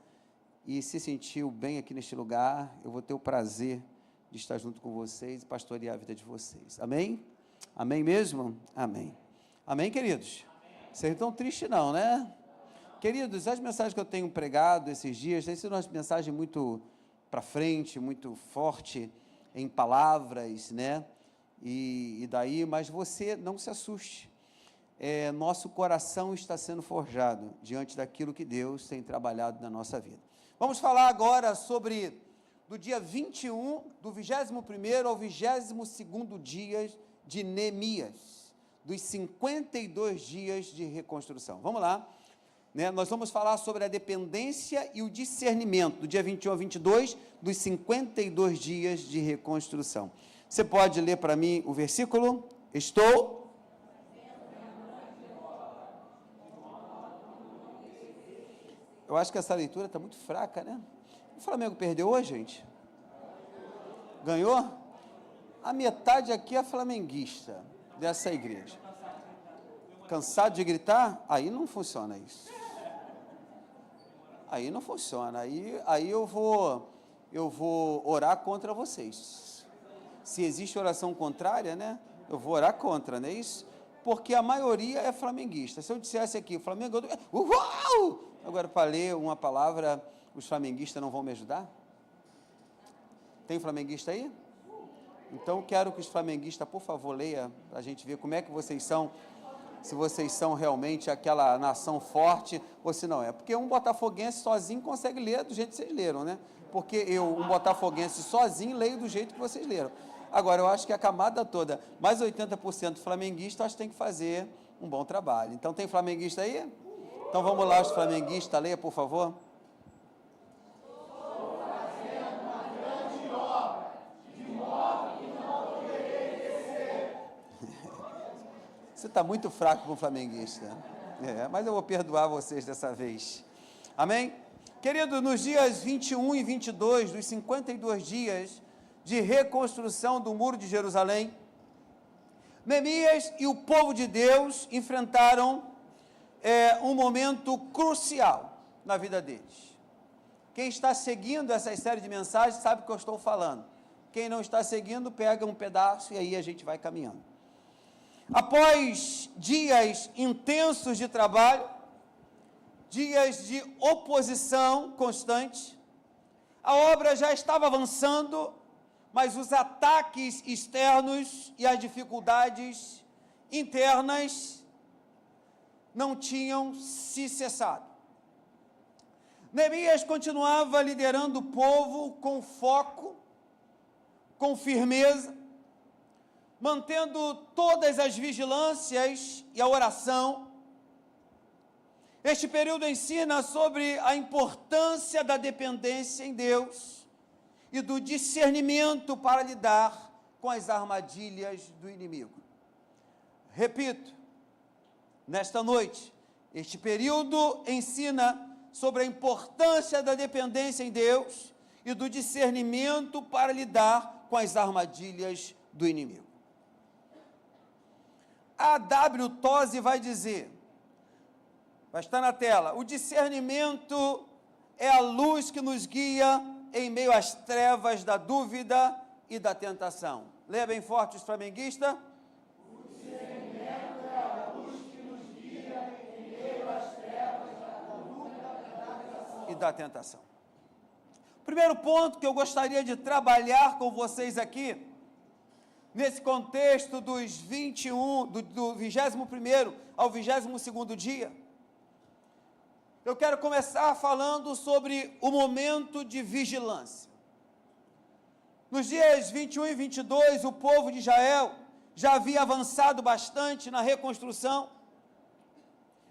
e se sentiu bem aqui neste lugar, eu vou ter o prazer de estar junto com vocês e pastorear a vida de vocês. Amém? Amém mesmo? Amém. Amém, queridos? Amém. Vocês não estão tristes não, né? Queridos, as mensagens que eu tenho pregado esses dias, têm sido uma mensagem muito para frente, muito forte em palavras, né? E daí, mas você não se assuste. Nosso coração está sendo forjado diante daquilo que Deus tem trabalhado na nossa vida. Vamos falar agora sobre do dia 21, do 21º ao 22º dia de Neemias, dos 52 dias de reconstrução. Vamos lá, né? Nós vamos falar sobre a dependência e o discernimento, do dia 21 ao 22, dos 52 dias de reconstrução. Você pode ler para mim o versículo? Estou... Eu acho que essa leitura está muito fraca, né? O Flamengo perdeu hoje, gente? Ganhou? A metade aqui é flamenguista dessa igreja. Cansado de gritar? Aí não funciona isso. Aí não funciona. Aí eu vou orar contra vocês. Se existe oração contrária, né? Eu vou orar contra, não é isso? Porque a maioria é flamenguista. Se eu dissesse aqui, o Flamengo... Uau! Agora, para ler uma palavra, os flamenguistas não vão me ajudar? Tem flamenguista aí? Então, quero que os flamenguistas, por favor, leia, para a gente ver como é que vocês são, se vocês são realmente aquela nação forte, ou se não é. Porque um botafoguense sozinho consegue ler do jeito que vocês leram, né? Porque um botafoguense sozinho, leio do jeito que vocês leram. Agora, eu acho que a camada toda, mais 80% flamenguista, acho que tem que fazer um bom trabalho. Então, tem flamenguista aí? Então, vamos lá, os flamenguistas, leia, por favor. está muito fraco para o flamenguista. Mas eu vou perdoar vocês dessa vez. Amém? Querido, nos dias 21 e 22, dos 52 dias de reconstrução do Muro de Jerusalém, Neemias e o povo de Deus enfrentaram um momento crucial na vida deles. Quem está seguindo essa série de mensagens sabe o que eu estou falando. Quem não está seguindo, pega um pedaço e aí a gente vai caminhando. Após dias intensos de trabalho, dias de oposição constante, a obra já estava avançando, mas os ataques externos e as dificuldades internas não tinham se cessado. Neemias continuava liderando o povo com foco, com firmeza, mantendo todas as vigilâncias e a oração. Este período ensina sobre a importância da dependência em Deus e do discernimento para lidar com as armadilhas do inimigo. Repito, nesta noite, este período ensina sobre a importância da dependência em Deus e do discernimento para lidar com as armadilhas do inimigo. A W. Toze vai dizer, vai estar na tela, o discernimento é a luz que nos guia em meio às trevas da dúvida e da tentação. Leia bem forte os flamenguistas. O discernimento é a luz que nos guia em meio às trevas da dúvida e da tentação. Primeiro ponto que eu gostaria de trabalhar com vocês aqui, nesse contexto dos 21, do 21º ao 22º dia, eu quero começar falando sobre o momento de vigilância. Nos dias 21 e 22, o povo de Israel já havia avançado bastante na reconstrução,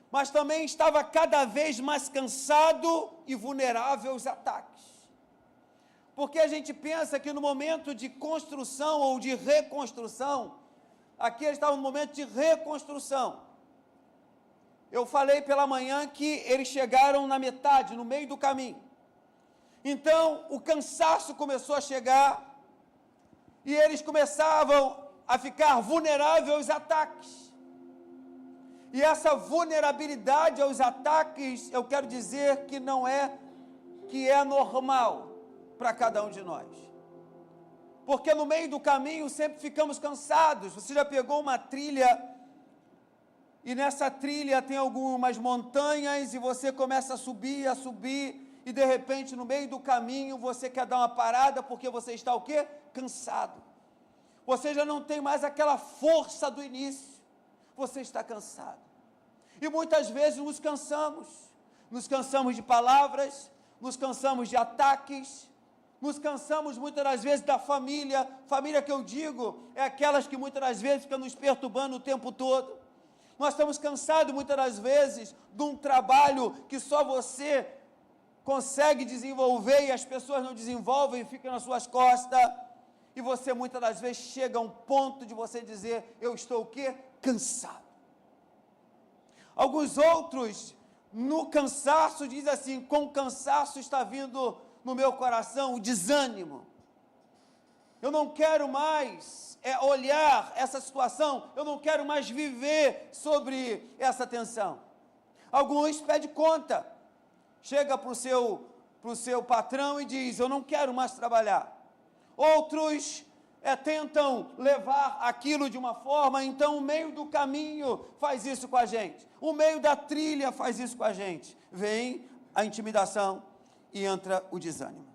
mas também estava cada vez mais cansado e vulnerável aos ataques. Porque a gente pensa que no momento de construção ou de reconstrução, aqui eles estavam no momento de reconstrução. Eu falei pela manhã que eles chegaram na metade, no meio do caminho. Então, o cansaço começou a chegar e eles começavam a ficar vulneráveis aos ataques. E essa vulnerabilidade aos ataques, eu quero dizer que não é que é normal para cada um de nós. Porque no meio do caminho sempre ficamos cansados. Você já pegou uma trilha e nessa trilha tem algumas montanhas e você começa a subir, e de repente no meio do caminho você quer dar uma parada porque você está o quê? Cansado. Você já não tem mais aquela força do início. Você está cansado. E muitas vezes nos cansamos de palavras, nos cansamos de ataques, nos cansamos muitas das vezes da família que eu digo, é aquelas que muitas das vezes ficam nos perturbando o tempo todo. Nós estamos cansados muitas das vezes de um trabalho que só você consegue desenvolver e as pessoas não desenvolvem e ficam nas suas costas. E você muitas das vezes chega a um ponto de você dizer, eu estou o quê? Cansado. Alguns outros, no cansaço, dizem assim, com cansaço está vindo no meu coração o desânimo. Eu não quero mais olhar essa situação, eu não quero mais viver sobre essa tensão. Alguns pedem conta, chega para o seu patrão e diz, eu não quero mais trabalhar. Outros tentam levar aquilo de uma forma, então o meio do caminho faz isso com a gente, o meio da trilha faz isso com a gente, vem a intimidação e entra o desânimo.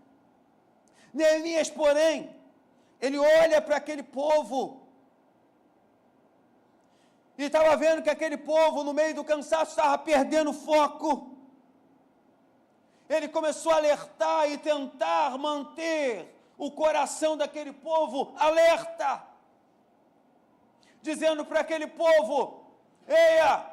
Neemias, porém, ele olha para aquele povo e estava vendo que aquele povo, no meio do cansaço, estava perdendo foco. Ele começou a alertar e tentar manter o coração daquele povo alerta, dizendo para aquele povo, eia,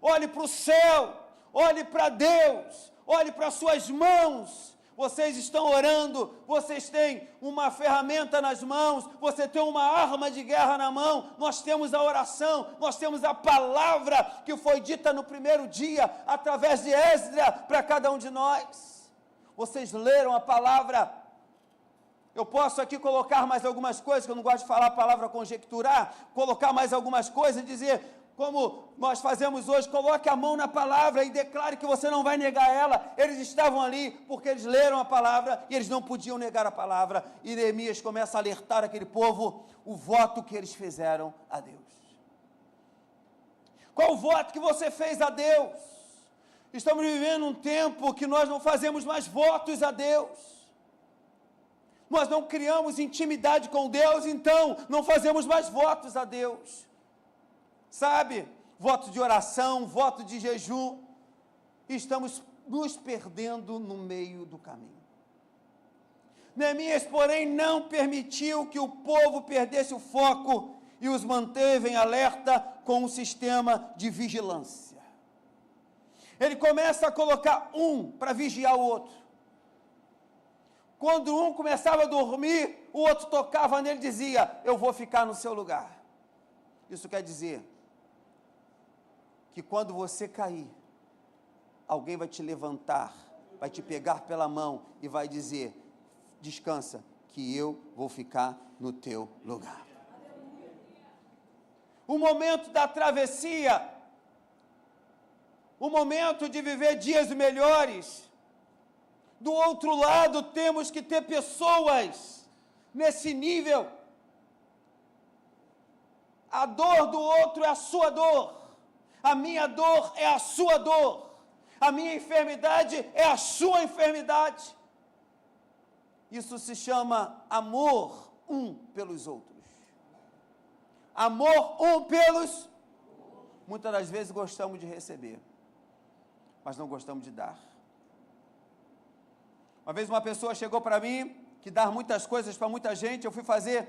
olhe para o céu, olhe para Deus, olhe para as suas mãos, vocês estão orando, vocês têm uma ferramenta nas mãos, você tem uma arma de guerra na mão, nós temos a oração, nós temos a palavra que foi dita no primeiro dia, através de Esdras, para cada um de nós. Vocês leram a palavra. Eu posso aqui colocar mais algumas coisas, que eu não gosto de falar a palavra conjecturar, colocar mais algumas coisas e dizer, como nós fazemos hoje, coloque a mão na palavra e declare que você não vai negar ela. Eles estavam ali porque eles leram a palavra e eles não podiam negar a palavra. E Neemias começa a alertar aquele povo o voto que eles fizeram a Deus. Qual o voto que você fez a Deus? Estamos vivendo um tempo que nós não fazemos mais votos a Deus. Nós não criamos intimidade com Deus, então não fazemos mais votos a Deus. Sabe, voto de oração, voto de jejum, estamos nos perdendo no meio do caminho. Neemias, porém, não permitiu que o povo perdesse o foco e os manteve em alerta com um sistema de vigilância. Ele começa a colocar um para vigiar o outro. Quando um começava a dormir, o outro tocava nele e dizia, eu vou ficar no seu lugar. Isso quer dizer que quando você cair, alguém vai te levantar, vai te pegar pela mão e vai dizer, descansa, que eu vou ficar no teu lugar. O momento da travessia, o momento de viver dias melhores, do outro lado temos que ter pessoas nesse nível. A dor do outro é a sua dor. A minha dor é a sua dor. A minha enfermidade é a sua enfermidade. Isso se chama amor um pelos outros. Amor um pelos... Muitas das vezes gostamos de receber, mas não gostamos de dar. Uma vez uma pessoa chegou para mim, que dá muitas coisas para muita gente, eu fui fazer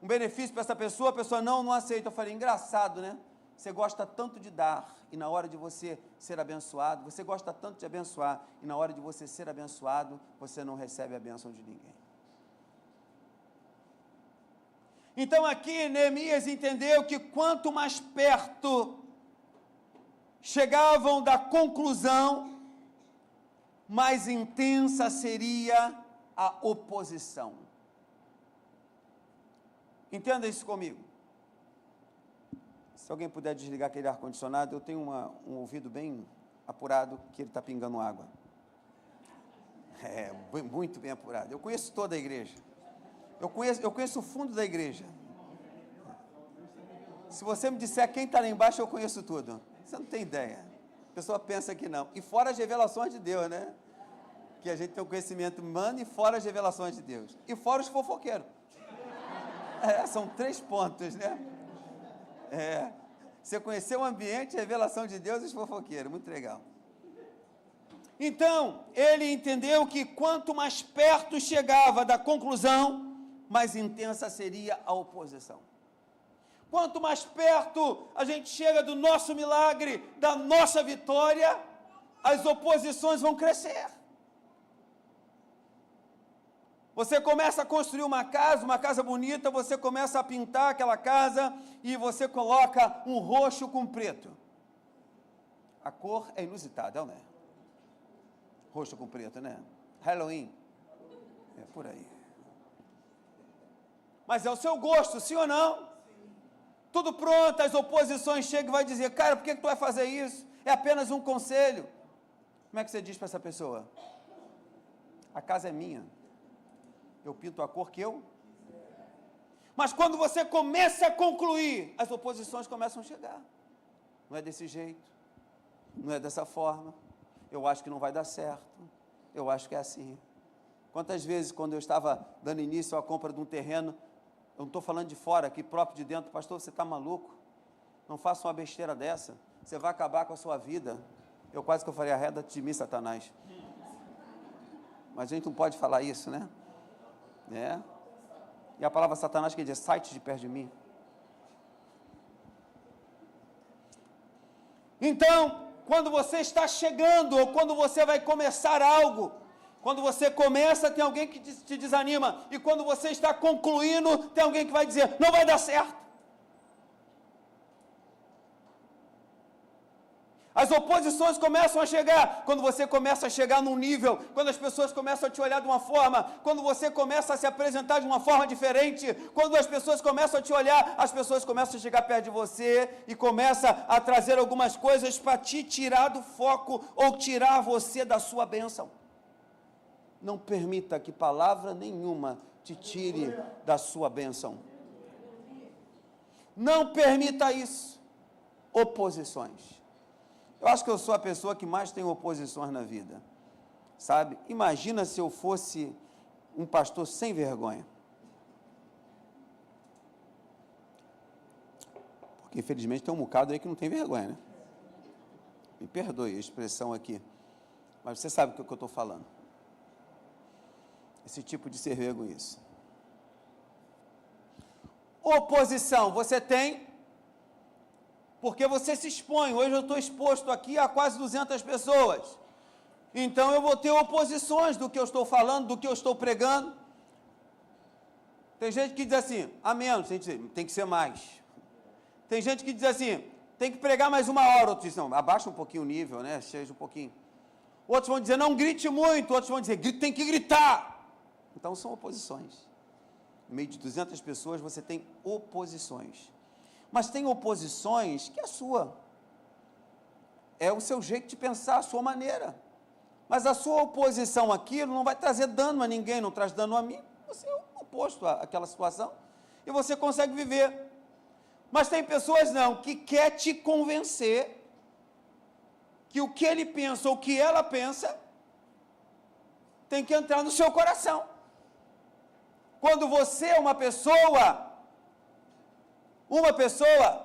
um benefício para essa pessoa, a pessoa não aceita. Eu falei, engraçado, né? Você gosta tanto de dar, e na hora de você ser abençoado, você gosta tanto de abençoar, e na hora de você ser abençoado, você não recebe a bênção de ninguém. Então aqui Neemias entendeu que quanto mais perto chegavam da conclusão, mais intensa seria a oposição. Entenda isso comigo. Se alguém puder desligar aquele ar-condicionado, eu tenho um ouvido bem apurado, que ele está pingando água. É, muito bem apurado. Eu conheço toda a igreja. Eu conheço o fundo da igreja. Se você me disser quem está lá embaixo, eu conheço tudo. Você não tem ideia. A pessoa pensa que não. E fora as revelações de Deus, né? Que a gente tem um conhecimento humano e fora as revelações de Deus. E fora os fofoqueiros. São 3 pontos, né? Você conheceu o ambiente, a revelação de Deus e os fofoqueiros. Muito legal. Então, ele entendeu que quanto mais perto chegava da conclusão, mais intensa seria a oposição. Quanto mais perto a gente chega do nosso milagre, da nossa vitória, as oposições vão crescer. Você começa a construir uma casa bonita, você começa a pintar aquela casa e você coloca um roxo com preto. A cor é inusitada, não é? Roxo com preto, né? Halloween. É por aí. Mas é o seu gosto, sim ou não? Tudo pronto, as oposições chegam e vai dizer, cara, por que tu vai fazer isso? É apenas um conselho. Como é que você diz para essa pessoa? A casa é minha. Eu pinto a cor que eu... Mas quando você começa a concluir, as oposições começam a chegar. Não é desse jeito, não é dessa forma, eu acho que não vai dar certo, eu acho que é assim. Quantas vezes, quando eu estava dando início à compra de um terreno, eu não estou falando de fora, aqui próprio de dentro, pastor, você está maluco? Não faça uma besteira dessa, você vai acabar com a sua vida. Eu quase que eu falei, arreda-te de mim, Satanás. Mas a gente não pode falar isso, né? E a palavra Satanás quer dizer, sai-te de perto de mim. Então, quando você está chegando, ou quando você vai começar algo, Quando você começa, tem alguém que te desanima. E quando você está concluindo, tem alguém que vai dizer, não vai dar certo. As oposições começam a chegar, quando você começa a chegar num nível, quando as pessoas começam a te olhar de uma forma, quando você começa a se apresentar de uma forma diferente, quando as pessoas começam a te olhar, as pessoas começam a chegar perto de você e começam a trazer algumas coisas para te tirar do foco ou tirar você da sua bênção. Não permita que palavra nenhuma te tire da sua bênção. Não permita isso. Oposições. Eu acho que eu sou a pessoa que mais tem oposições na vida, sabe? Imagina se eu fosse um pastor sem vergonha. Porque, infelizmente, tem um bocado aí que não tem vergonha, né? Me perdoe a expressão aqui, mas você sabe do que eu estou falando. Esse tipo de ser vergonhoso. Oposição, você tem... porque você se expõe. Hoje eu estou exposto aqui a quase 200 pessoas. Então eu vou ter oposições do que eu estou falando, do que eu estou pregando. Tem gente que diz assim, a menos, tem que ser mais. Tem gente que diz assim, tem que pregar mais 1 hora. Outros dizem, não, abaixa um pouquinho o nível, né? Seja um pouquinho. Outros vão dizer, não grite muito. Outros vão dizer, tem que gritar. Então são oposições. No meio de 200 pessoas você tem oposições. Mas tem oposições que é sua. É o seu jeito de pensar, a sua maneira. Mas a sua oposição àquilo não vai trazer dano a ninguém, não traz dano a mim. Você é oposto àquela situação. E você consegue viver. Mas tem pessoas não, que quer te convencer que o que ele pensa ou o que ela pensa tem que entrar no seu coração. Quando você é uma pessoa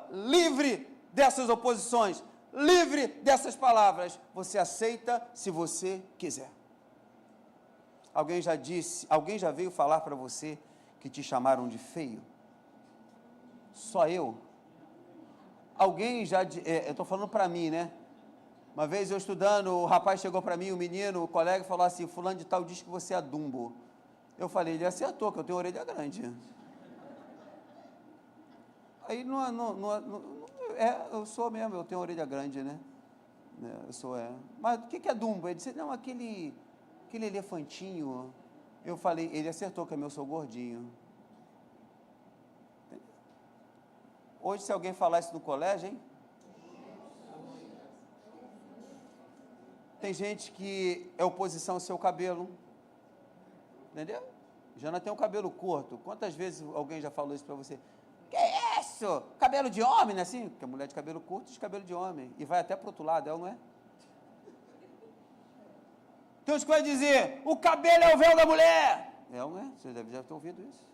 livre dessas oposições, livre dessas palavras, você aceita se você quiser. Alguém já veio falar para você que te chamaram de feio? Só eu? Alguém já, eu estou falando para mim, né? Uma vez eu estudando, o rapaz chegou para mim, o menino, o colega, falou assim, fulano de tal diz que você é Dumbo. Eu falei, ele acertou, que eu tenho orelha grande. Aí, eu sou mesmo, eu tenho orelha grande, né? Mas o que é Dumbo? Ele disse, não, aquele elefantinho. Eu falei, ele acertou, que eu sou gordinho. Hoje, se alguém falar isso no colégio, hein? Tem gente que é oposição ao seu cabelo. Entendeu? Jana tem um cabelo curto. Quantas vezes alguém já falou isso para você? Que é isso? Cabelo de homem, né? Assim, porque a mulher de cabelo curto diz cabelo de homem. E vai até para o outro lado, não é? Tem uns que vai dizer, o cabelo é o véu da mulher. Não é? Você deve já ter ouvido isso.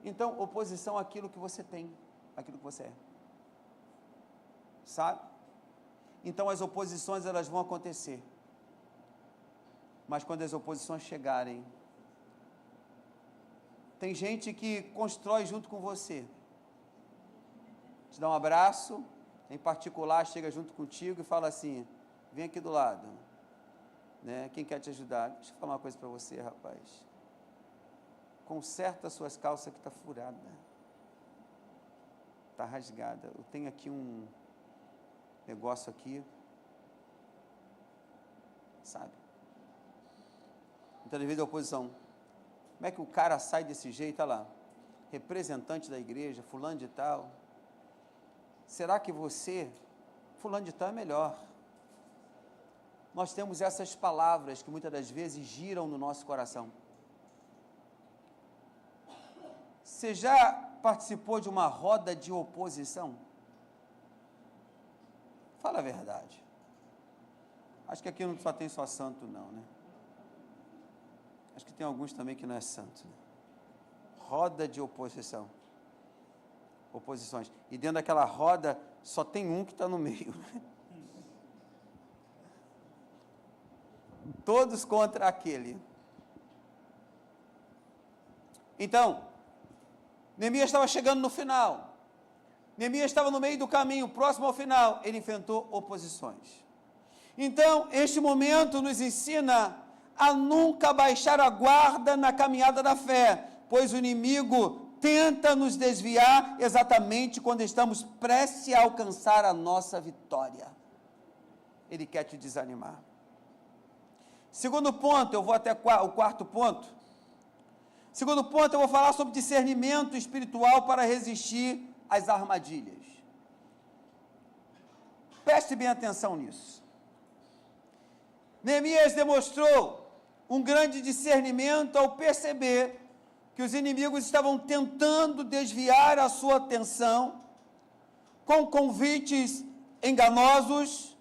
Então, oposição àquilo que você tem, àquilo que você é. Sabe? Então, as oposições, elas vão acontecer. Mas quando as oposições chegarem, tem gente que constrói junto com você. Te dá um abraço, em particular, chega junto contigo e fala assim, vem aqui do lado. Né? Quem quer te ajudar? Deixa eu falar uma coisa para você, rapaz. Conserta as suas calças que está furada. Está rasgada. Eu tenho aqui um negócio aqui. Sabe? Muitas vezes a oposição. Como é que o cara sai desse jeito? Olha lá, representante da igreja, fulano de tal. Será que você, fulano de tal é melhor? Nós temos essas palavras que muitas das vezes giram no nosso coração. Você já participou de uma roda de oposição? Fala a verdade. Acho que aqui não só tem só santo não, né? Acho que tem alguns também que não é santo. Né? Roda de oposição. Oposições. E dentro daquela roda, só tem um que está no meio. Todos contra aquele. Então, Neemias estava chegando no final. Neemias estava no meio do caminho, próximo ao final. Ele enfrentou oposições. Então, este momento nos ensina a nunca baixar a guarda na caminhada da fé, pois o inimigo tenta nos desviar exatamente quando estamos prestes a alcançar a nossa vitória. Ele quer te desanimar. Segundo ponto, eu vou até o quarto ponto. Segundo ponto, eu vou falar sobre discernimento espiritual para resistir às armadilhas. Preste bem atenção nisso. Neemias demonstrou um grande discernimento ao perceber que os inimigos estavam tentando desviar a sua atenção com convites enganosos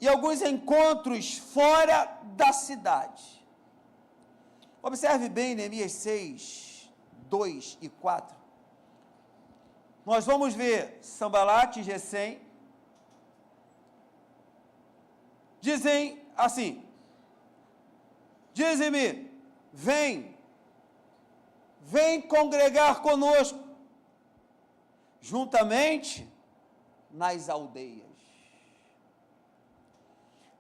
e alguns encontros fora da cidade. Observe bem Neemias 6, 2 e 4. Nós vamos ver Sambalate e Gesem dizem assim: dizem-me, vem congregar conosco, juntamente nas aldeias.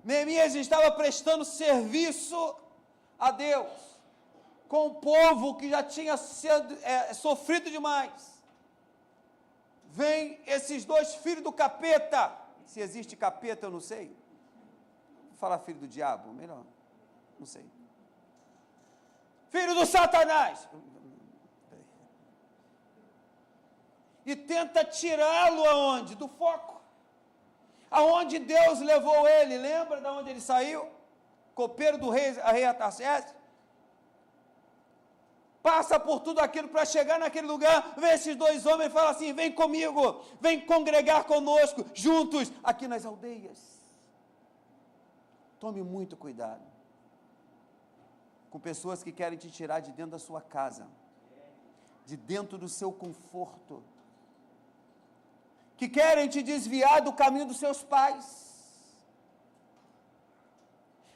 Neemias estava prestando serviço a Deus, com o povo que já tinha sofrido demais. Vem esses dois filhos do capeta, se existe capeta eu não sei, vou falar filho do diabo, melhor, não sei. Filho do Satanás, e tenta tirá-lo aonde? Do foco, aonde Deus levou ele. Lembra de onde ele saiu? Copeiro do rei Artaxerxes. Passa por tudo aquilo para chegar naquele lugar, vê esses dois homens e fala assim: vem comigo, vem congregar conosco, juntos, aqui nas aldeias. Tome muito cuidado com pessoas que querem te tirar de dentro da sua casa, de dentro do seu conforto, que querem te desviar do caminho dos seus pais,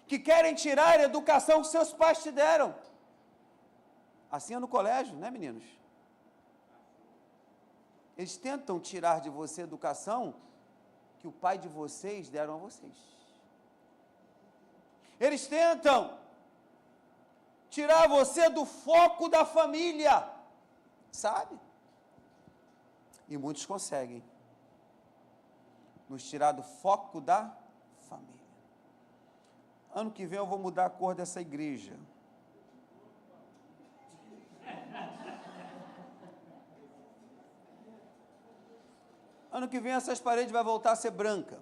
que querem tirar a educação que seus pais te deram. Assim é no colégio, né, meninos? Eles tentam tirar de você a educação que o pai de vocês deram a vocês. Eles tentam tirar você do foco da família, sabe? E muitos conseguem nos tirar do foco da família. Ano que vem eu vou mudar a cor dessa igreja. Ano que vem essas paredes vai voltar a ser branca.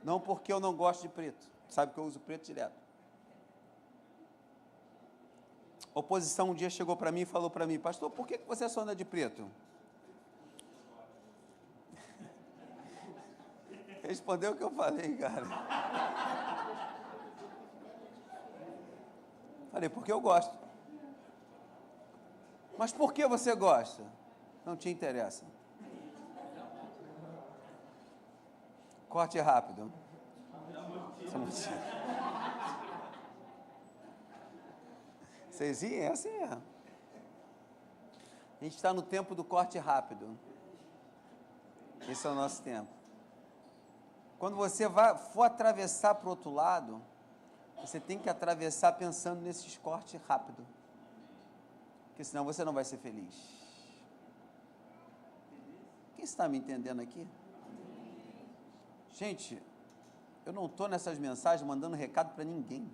Não porque eu não gosto de preto. Sabe que eu uso preto direto. A oposição um dia chegou para mim e falou para mim: pastor, por que você só anda de preto? Respondeu o que eu falei, cara. Falei, porque eu gosto. Mas por que você gosta? Não te interessa. Corte rápido. Vocês iam? É assim mesmo. A gente está no tempo do corte rápido. Esse é o nosso tempo. Quando você for atravessar para o outro lado, você tem que atravessar pensando nesses cortes rápidos. Porque senão você não vai ser feliz. Quem está me entendendo aqui? Gente, eu não estou nessas mensagens mandando recado para ninguém.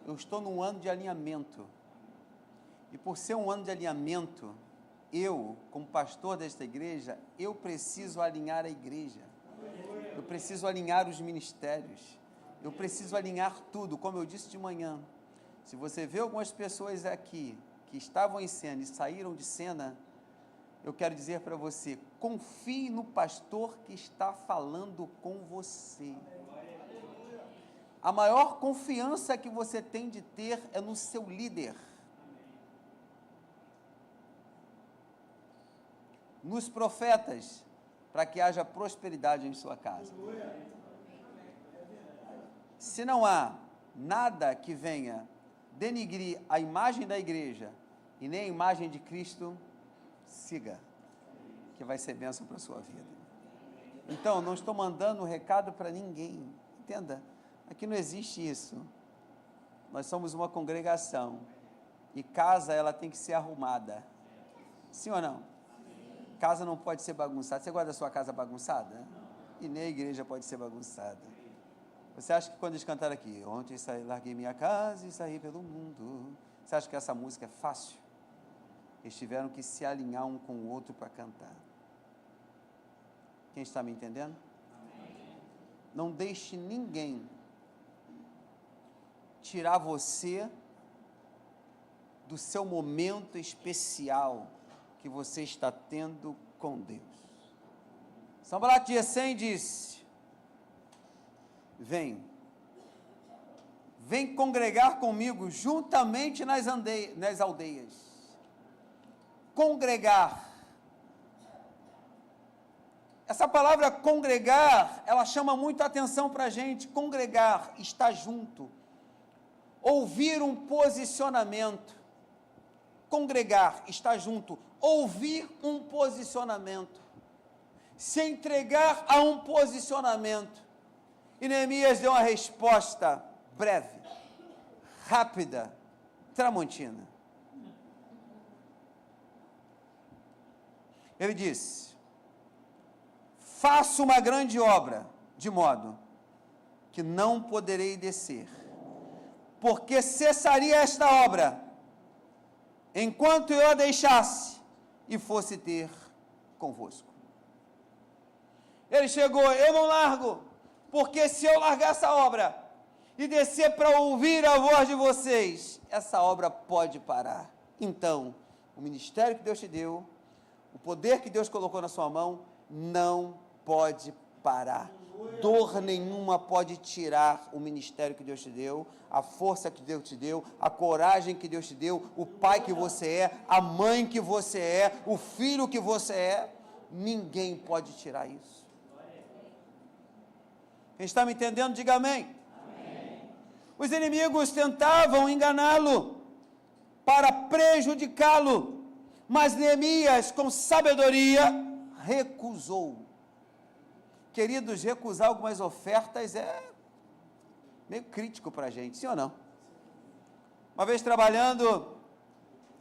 Eu estou num ano de alinhamento. E por ser um ano de alinhamento, eu, como pastor desta igreja, eu preciso alinhar a igreja. Eu preciso alinhar os ministérios. Eu preciso alinhar tudo, como eu disse de manhã. Se você vê algumas pessoas aqui que estavam em cena e saíram de cena, eu quero dizer para você, confie no pastor que está falando com você. A maior confiança que você tem de ter é no seu líder. Nos profetas, para que haja prosperidade em sua casa. Se não há nada que venha denigrir a imagem da igreja e nem a imagem de Cristo, siga, que vai ser bênção para a sua vida. Então, não estou mandando recado para ninguém. Entenda, aqui não existe isso. Nós somos uma congregação. E casa, ela tem que ser arrumada. Sim ou não? Casa não pode ser bagunçada. Você gosta da sua casa bagunçada? E nem a igreja pode ser bagunçada. Você acha que quando eles cantaram aqui, ontem larguei minha casa e saí pelo mundo, você acha que essa música é fácil? Eles tiveram que se alinhar um com o outro para cantar. Quem está me entendendo? Não deixe ninguém tirar você do seu momento especial que você está tendo com Deus. Sanballat de Gesem disse: vem congregar comigo juntamente nas aldeias. Congregar. Essa palavra congregar, ela chama muito a atenção para a gente. Congregar, estar junto. Ouvir um posicionamento. Congregar, estar junto. Ouvir um posicionamento. Se entregar a um posicionamento. E Neemias deu uma resposta breve, rápida, tramontina. Ele disse: faço uma grande obra, de modo que não poderei descer, porque cessaria esta obra, enquanto eu a deixasse e fosse ter convosco. Ele chegou: eu não largo, porque se eu largar essa obra e descer para ouvir a voz de vocês, essa obra pode parar. Então, o ministério que Deus te deu, o poder que Deus colocou na sua mão, não pode parar. Dor nenhuma pode tirar o ministério que Deus te deu, a força que Deus te deu, a coragem que Deus te deu, o pai que você é, a mãe que você é, o filho que você é. Ninguém pode tirar isso. Quem está me entendendo, diga amém. Amém. Os inimigos tentavam enganá-lo para prejudicá-lo, mas Neemias, com sabedoria, recusou. Queridos, recusar algumas ofertas é meio crítico para a gente, sim ou não? Uma vez trabalhando,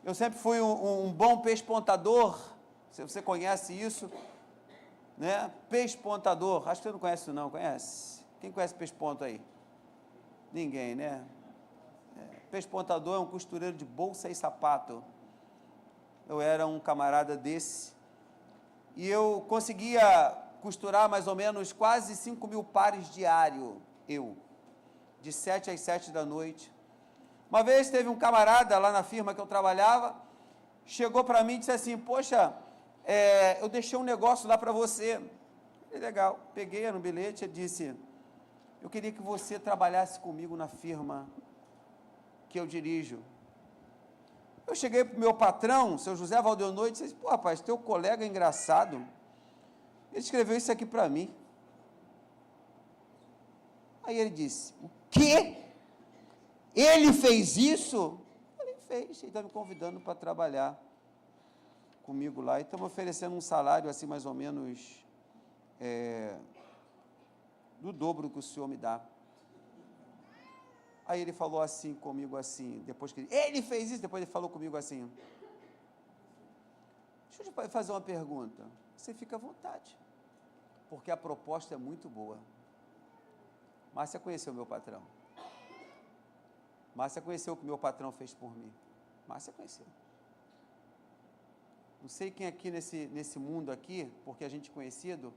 eu sempre fui um bom pespontador, se você conhece isso, né? Pespontador, acho que você não conhece isso não, conhece? Quem conhece pesponto aí? Ninguém, né? Pespontador é um costureiro de bolsa e sapato. Eu era um camarada desse, e eu conseguia costurar mais ou menos quase 5.000 pares diário, de 7 às 7 da noite. Uma vez teve um camarada lá na firma que eu trabalhava, chegou para mim e disse assim: poxa, eu deixei um negócio lá para você. Legal, peguei no bilhete, ele disse: eu queria que você trabalhasse comigo na firma que eu dirijo. Eu cheguei para o meu patrão, seu José Valdeonor, e disse: pô, rapaz, teu colega é engraçado, ele escreveu isso aqui para mim. Aí ele disse: o quê? Ele fez isso? Eu falei: fez, ele está me convidando para trabalhar comigo lá, e estamos oferecendo um salário assim mais ou menos do dobro que o senhor me dá. Aí ele falou assim comigo assim, depois que ele fez isso, depois ele falou comigo assim: deixa eu te fazer uma pergunta. Você fica à vontade, porque a proposta é muito boa. Márcia conheceu o meu patrão. Márcia conheceu o que meu patrão fez por mim. Márcia conheceu. Não sei quem aqui nesse mundo aqui, porque a gente é conhecido,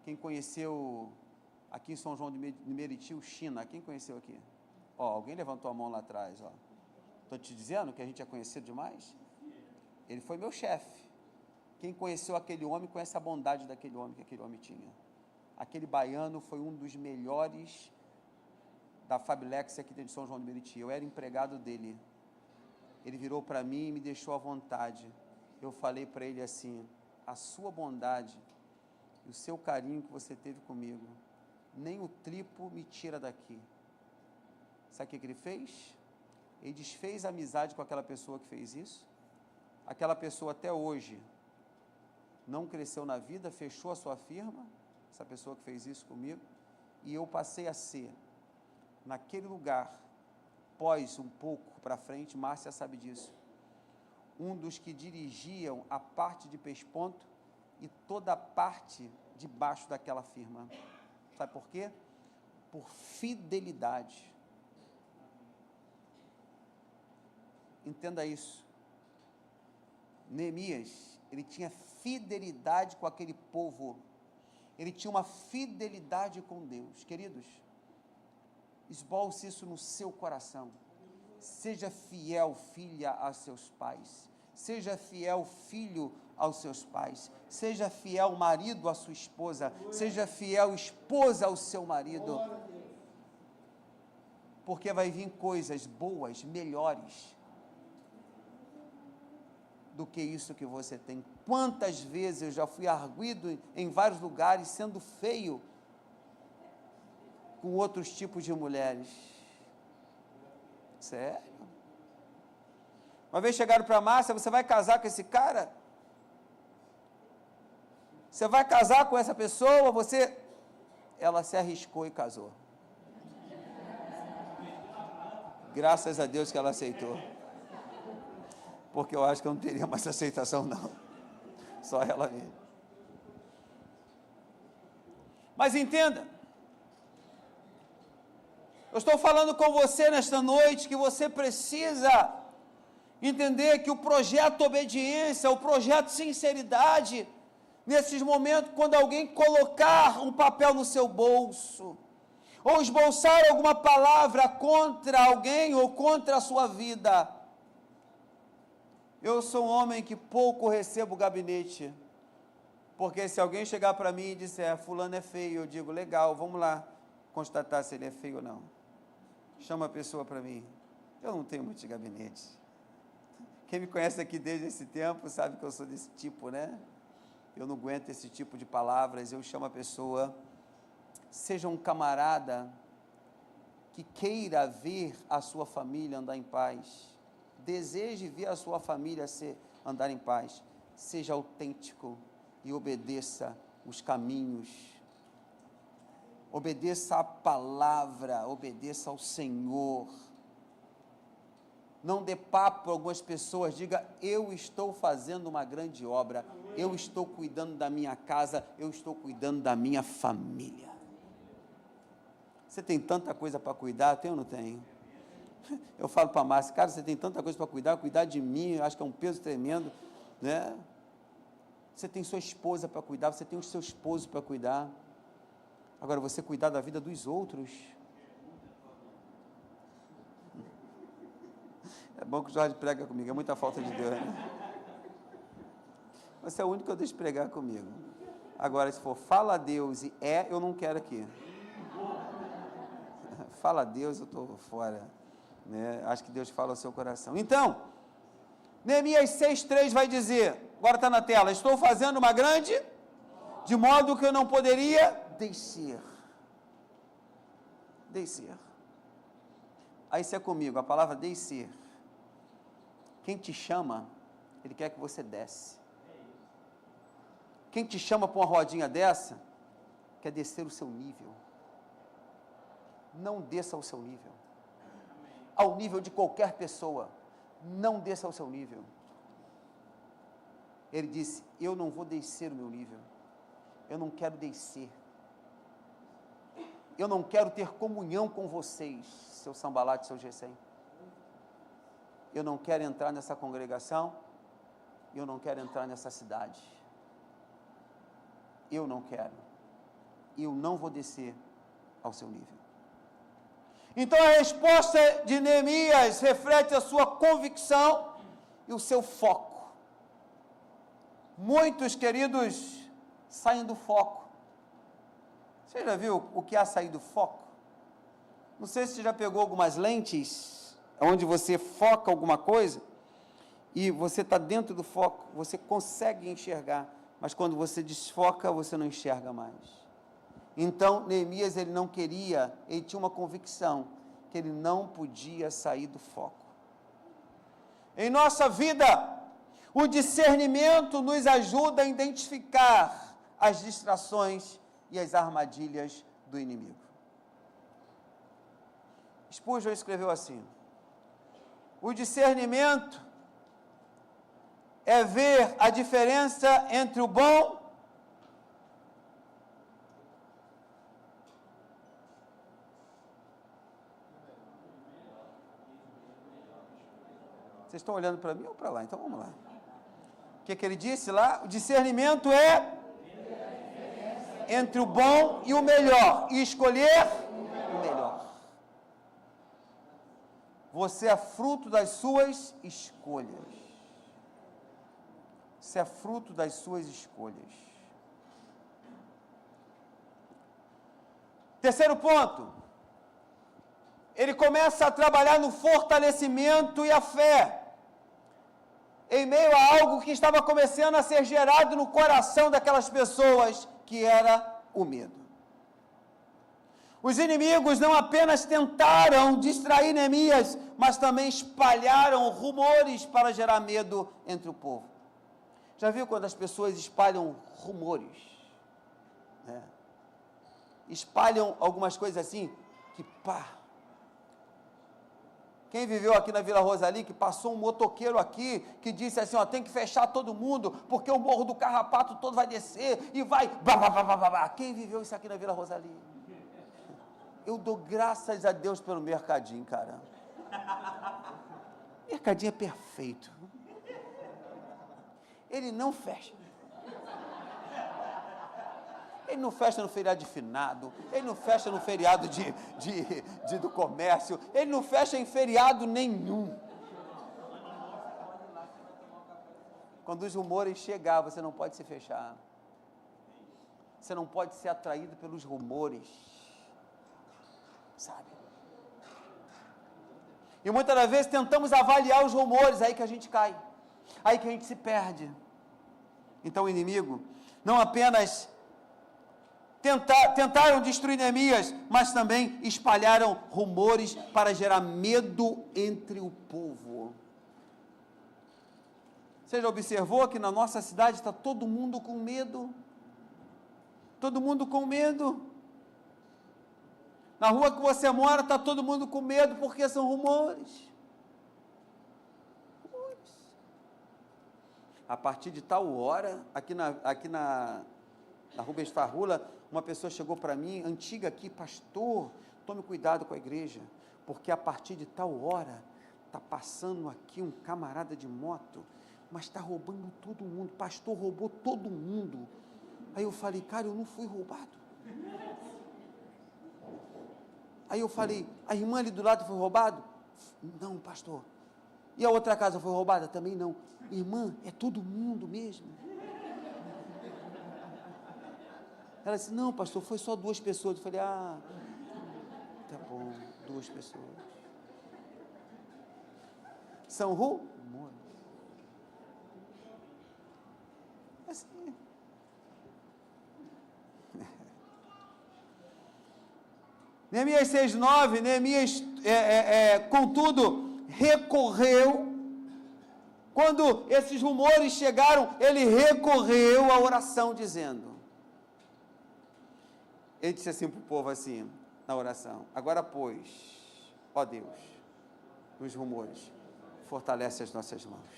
quem conheceu aqui em São João de Meriti, o China, quem conheceu aqui? Ó, alguém levantou a mão lá atrás, ó. Estou te dizendo que a gente é conhecido demais? Ele foi meu chefe. Quem conheceu aquele homem, conhece a bondade daquele homem que aquele homem tinha. Aquele baiano foi um dos melhores da Fabilex aqui de São João de Meriti. Eu era empregado dele. Ele virou para mim e me deixou à vontade. Eu falei para ele assim: a sua bondade e o seu carinho que você teve comigo, nem o triplo me tira daqui. Sabe o que ele fez? Ele desfez a amizade com aquela pessoa que fez isso. Aquela pessoa até hoje não cresceu na vida, fechou a sua firma, essa pessoa que fez isso comigo, e eu passei a ser, naquele lugar, pós um pouco para frente, Márcia sabe disso, um dos que dirigiam a parte de Pesponto e toda a parte de baixo daquela firma. Sabe por quê? Por fidelidade. Entenda isso. Neemias, ele tinha fidelidade com aquele povo, ele tinha uma fidelidade com Deus. Queridos, esbolse isso no seu coração. Seja fiel, filha, a seus pais. Seja fiel, filho, aos seus pais. Seja fiel, marido, à sua esposa. Seja fiel, esposa, ao seu marido. Porque vai vir coisas boas, melhores do que isso que você tem. Quantas vezes eu já fui arguido em vários lugares, sendo feio, com outros tipos de mulheres. Sério? Uma vez chegaram para a Márcia, você vai casar com esse cara? Você vai casar com essa pessoa? Ela se arriscou e casou. Graças a Deus que ela aceitou. Porque eu acho que eu não teria mais aceitação, não. Só ela mesmo. Mas entenda, eu estou falando com você nesta noite que você precisa entender que o projeto obediência, o projeto sinceridade, nesses momentos, quando alguém colocar um papel no seu bolso, ou esboçar alguma palavra contra alguém ou contra a sua vida. Eu sou um homem que pouco recebo gabinete, porque se alguém chegar para mim e disser, fulano é feio, eu digo, legal, vamos lá constatar se ele é feio ou não. Chama a pessoa para mim. Eu não tenho muito gabinete. Quem me conhece aqui desde esse tempo sabe que eu sou desse tipo, né? Eu não aguento esse tipo de palavras, eu chamo a pessoa. Seja um camarada que queira ver a sua família andar em paz, deseje ver a sua família andar em paz, seja autêntico e obedeça os caminhos, obedeça a palavra, obedeça ao Senhor. Não dê papo para algumas pessoas, diga, eu estou fazendo uma grande obra, eu estou cuidando da minha casa, eu estou cuidando da minha família. Você tem tanta coisa para cuidar, tem ou não tem? Eu falo para a Márcia, cara, você tem tanta coisa para cuidar de mim, eu acho que é um peso tremendo, né? Você tem sua esposa para cuidar, você tem o seu esposo para cuidar. Agora, você cuidar da vida dos outros. É bom que o Jorge prega comigo, é muita falta de Deus, né? Você é o único que eu deixo pregar comigo. Agora, se for fala a Deus e eu não quero aqui. Fala a Deus, eu estou fora. Né? Acho que Deus fala ao seu coração. Então, Neemias 6,3 vai dizer, agora está na tela, estou fazendo uma grande, de modo que eu não poderia descer. Descer. Aí isso é comigo, a palavra descer. Quem te chama, ele quer que você desce. Quem te chama para uma rodinha dessa, quer descer o seu nível. Não desça ao seu nível. Ao nível de qualquer pessoa. Não desça ao seu nível. Ele disse, eu não vou descer o meu nível. Eu não quero descer. Eu não quero ter comunhão com vocês, seu Sambalate, seu Gesem. Eu não quero entrar nessa congregação. Eu não quero entrar nessa cidade. Eu não quero. Eu não vou descer ao seu nível. Então a resposta de Neemias reflete a sua convicção e o seu foco. Muitos, queridos, saem do foco. Você já viu o que é sair do foco? Não sei se você já pegou algumas lentes, onde você foca alguma coisa, e você está dentro do foco, você consegue enxergar, mas quando você desfoca, você não enxerga mais. Então, Neemias, ele não queria, ele tinha uma convicção, que ele não podia sair do foco. Em nossa vida, o discernimento nos ajuda a identificar as distrações e as armadilhas do inimigo. Spurgeon escreveu assim: o discernimento é ver a diferença entre o bom Vocês estão olhando para mim ou para lá? Então vamos lá. O que ele disse lá? O discernimento é entre o bom e o melhor, e escolher o melhor. Você é fruto das suas escolhas. Você é fruto das suas escolhas. Terceiro ponto. Ele começa a trabalhar no fortalecimento e a fé, em meio a algo que estava começando a ser gerado no coração daquelas pessoas, que era o medo. Os inimigos não apenas tentaram distrair Neemias, mas também espalharam rumores para gerar medo entre o povo. Já viu quando as pessoas espalham rumores? Né? Espalham algumas coisas assim, que pá. Quem viveu aqui na Vila Rosali, que passou um motoqueiro aqui, que disse assim, ó, tem que fechar todo mundo, porque o Morro do Carrapato todo vai descer, e vai... Quem viveu isso aqui na Vila Rosali? Eu dou graças a Deus pelo Mercadinho, cara. Mercadinho é perfeito. Ele não fecha. Ele não fecha no feriado de finado, ele não fecha no feriado do comércio, ele não fecha em feriado nenhum. Quando os rumores chegar, você não pode se fechar. Você não pode ser atraído pelos rumores. Sabe? E muitas das vezes tentamos avaliar os rumores, aí que a gente cai, aí que a gente se perde. Então o inimigo não apenas tentaram destruir Neemias, mas também espalharam rumores para gerar medo entre o povo. Você já observou que na nossa cidade está todo mundo com medo? Todo mundo com medo. Na rua que você mora está todo mundo com medo porque são rumores. A partir de tal hora, aqui na Rubens Farrula, uma pessoa chegou para mim, antiga aqui, pastor, tome cuidado com a igreja, porque a partir de tal hora, está passando aqui um camarada de moto, mas está roubando todo mundo, pastor roubou todo mundo. Aí eu falei, cara, eu não fui roubado. Aí eu falei, a irmã ali do lado foi roubada? Não, pastor. E a outra casa foi roubada? Também não. Irmã, é todo mundo mesmo. Ela disse, não, pastor, foi só 2 pessoas. Eu falei, tá bom, 2 pessoas. São rumores. Assim. Neemias 6:9, Neemias, contudo, recorreu. Quando esses rumores chegaram, ele recorreu à oração, dizendo... Ele disse assim para o povo, assim, na oração, agora, pois, ó Deus, nos rumores, fortalece as nossas mãos.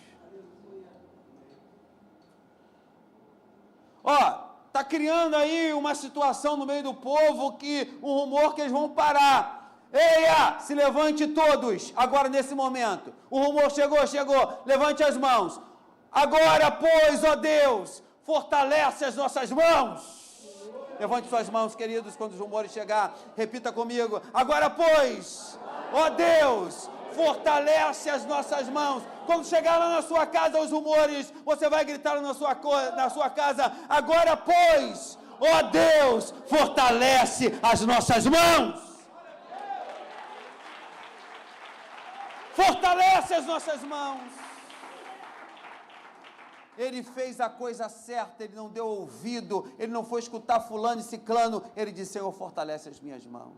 Ó, está criando aí uma situação no meio do povo, que um rumor que eles vão parar. Eia, se levante todos, agora nesse momento. O rumor chegou, levante as mãos. Agora, pois, ó Deus, fortalece as nossas mãos. Levante suas mãos, queridos, quando os rumores chegar. Repita comigo. Agora, pois, ó Deus, fortalece as nossas mãos. Quando chegar lá na sua casa os rumores, você vai gritar na sua casa. Agora, pois, ó Deus, fortalece as nossas mãos. Fortalece as nossas mãos. Ele fez a coisa certa, ele não deu ouvido, ele não foi escutar fulano e ciclano, ele disse, Senhor, fortalece as minhas mãos.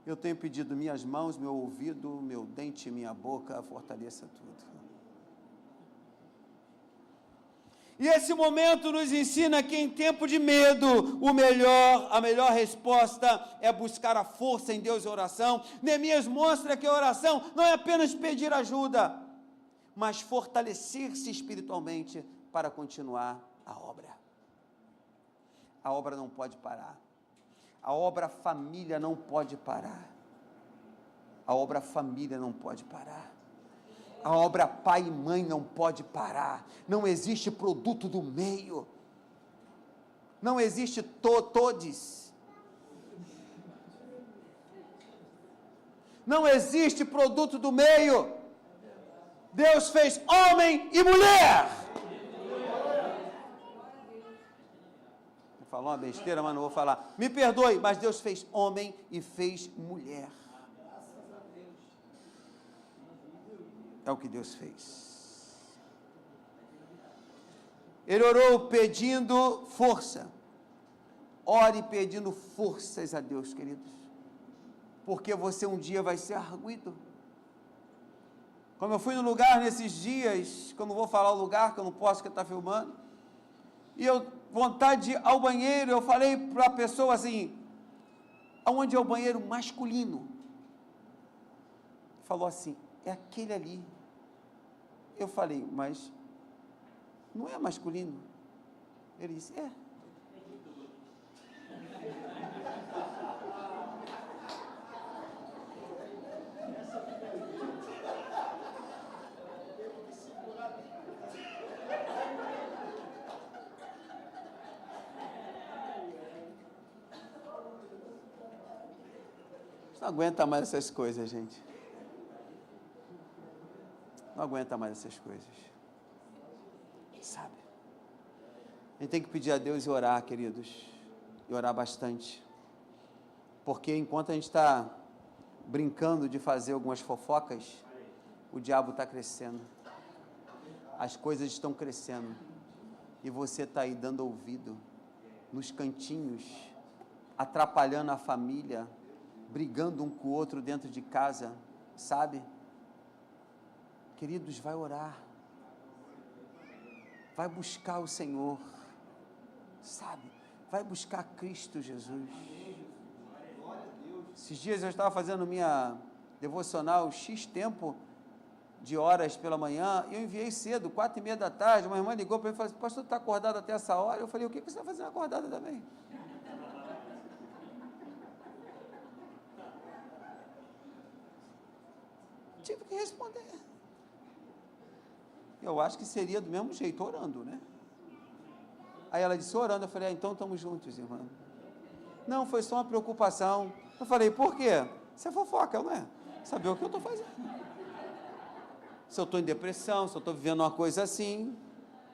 Eu tenho pedido minhas mãos, meu ouvido, meu dente, minha boca, fortaleça tudo. E esse momento nos ensina que em tempo de medo, a melhor resposta é buscar a força em Deus e oração. Neemias mostra que a oração não é apenas pedir ajuda, mas fortalecer-se espiritualmente para continuar a obra. A obra não pode parar. A obra família não pode parar. A obra família não pode parar. A obra pai e mãe não pode parar. Não existe produto do meio. Não existe todes. Não existe produto do meio. Deus fez homem e mulher. Vou falar uma besteira, mas não vou falar. Me perdoe, mas Deus fez homem e fez mulher. É o que Deus fez. Ele orou pedindo força. Ore pedindo forças a Deus, queridos. Porque você um dia vai ser arguido. Como eu fui no lugar nesses dias, que eu não vou falar o lugar, que eu não posso, que está filmando, e eu, vontade de ir ao banheiro, eu falei para a pessoa assim, aonde é o banheiro masculino? Falou assim, é aquele ali. Eu falei, mas não é masculino? Ele disse, é. Não aguenta mais essas coisas, gente. Não aguenta mais essas coisas. Sabe? A gente tem que pedir a Deus e orar, queridos. E orar bastante. Porque enquanto a gente está brincando de fazer algumas fofocas, o diabo está crescendo. As coisas estão crescendo. E você está aí dando ouvido, nos cantinhos, atrapalhando a família, brigando um com o outro dentro de casa, sabe? Queridos, vai orar, vai buscar o Senhor, sabe? Vai buscar Cristo Jesus. Esses dias eu estava fazendo minha devocional X tempo de horas pela manhã, e eu enviei cedo, 4:30 da tarde, uma irmã ligou para mim e falou assim, pastor, está acordado até essa hora? Eu falei, o que você está fazendo acordado também? Tive que responder. Eu acho que seria do mesmo jeito, orando, né? Aí ela disse, orando. Eu falei, então estamos juntos, irmã. Não, foi só uma preocupação. Eu falei, por quê? Isso é fofoca, não é? Saber o que eu estou fazendo. Se eu estou em depressão, se eu estou vivendo uma coisa assim,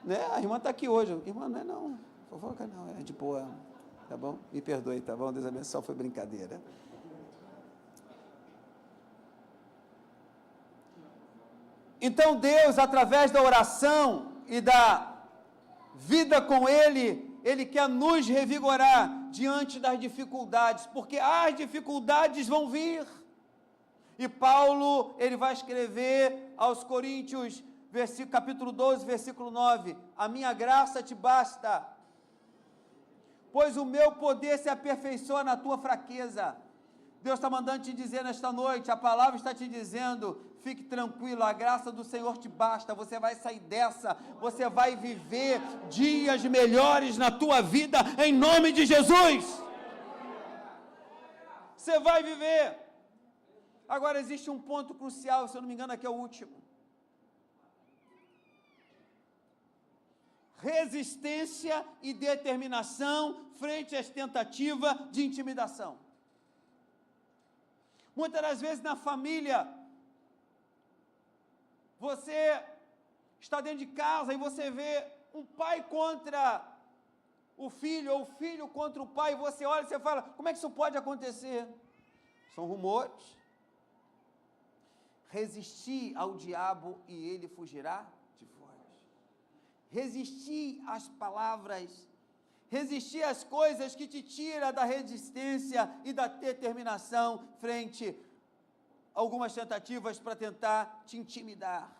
né? A irmã está aqui hoje. Irmã, não é não, fofoca não, é de boa, tá bom? Me perdoe, tá bom? Deus abençoe, só foi brincadeira. Então Deus, através da oração e da vida com Ele, Ele quer nos revigorar diante das dificuldades, porque as dificuldades vão vir. E Paulo, ele vai escrever aos Coríntios, capítulo 12, versículo 9, a minha graça te basta, pois o meu poder se aperfeiçoa na tua fraqueza. Deus está mandando te dizer nesta noite, a palavra está te dizendo, fique tranquilo, a graça do Senhor te basta, você vai sair dessa, você vai viver dias melhores na tua vida, em nome de Jesus. Você vai viver. Agora existe um ponto crucial, se eu não me engano aqui é o último. Resistência e determinação frente às tentativas de intimidação. Muitas das vezes na família, você está dentro de casa e você vê um pai contra o filho, ou o filho contra o pai, e você olha e você fala, como é que isso pode acontecer? São rumores. Resistir ao diabo e ele fugirá de vós. Resistir às palavras, resistir às coisas que te tiram da resistência e da determinação frente a algumas tentativas para tentar te intimidar.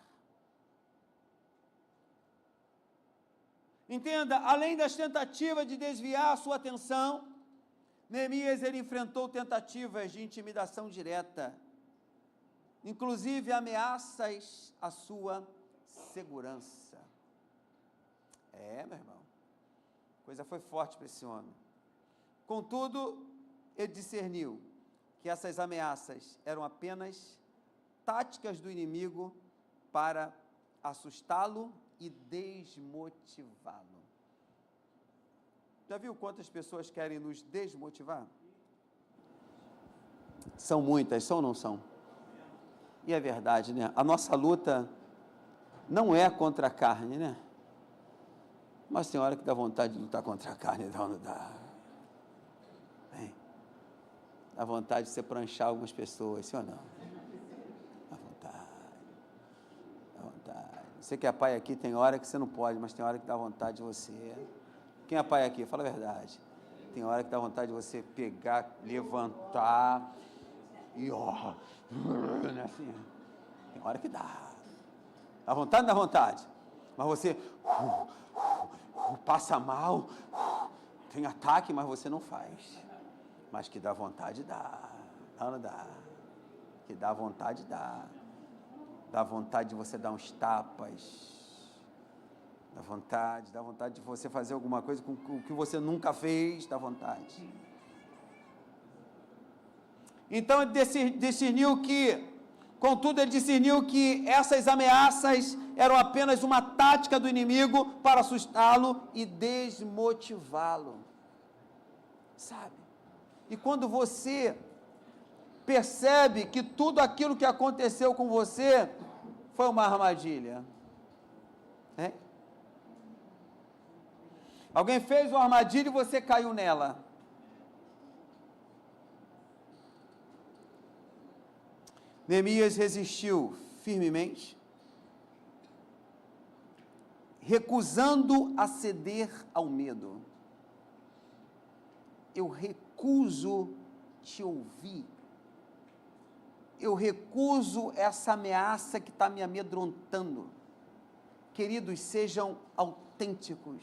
Entenda, além das tentativas de desviar a sua atenção, Neemias ele enfrentou tentativas de intimidação direta, inclusive ameaças à sua segurança. Meu irmão, a coisa foi forte para esse homem. Contudo, ele discerniu que essas ameaças eram apenas táticas do inimigo para assustá-lo e desmotivá-lo. Já viu quantas pessoas querem nos desmotivar? São muitas, são ou não são? E é verdade, né? A nossa luta não é contra a carne, né? Mas tem hora que dá vontade de lutar contra a carne, não dá. Hein? Dá vontade de você pranchar algumas pessoas, sim ou não? Dá vontade. Dá vontade. Você que é pai aqui, tem hora que você não pode, mas tem hora que dá vontade de você. Quem é pai aqui? Fala a verdade. Tem hora que dá vontade de você pegar, levantar e né, assim. Tem hora que dá. Dá vontade, dá vontade. Mas você passa mal, tem ataque, mas você não faz. Mas que dá vontade, dá. Não dá. Que dá vontade, dá. Dá vontade de você dar uns tapas. Dá vontade de você fazer alguma coisa com o que você nunca fez, dá vontade. Então ele discerniu que, contudo, ele discerniu que essas ameaças eram apenas uma tática do inimigo para assustá-lo e desmotivá-lo. Sabe? E quando você percebe que tudo aquilo que aconteceu com você foi uma armadilha, hein? Alguém fez uma armadilha e você caiu nela. Neemias resistiu firmemente, recusando a ceder ao medo. Eu recuso te ouvir. Eu recuso essa ameaça que está me amedrontando. Queridos, sejam autênticos.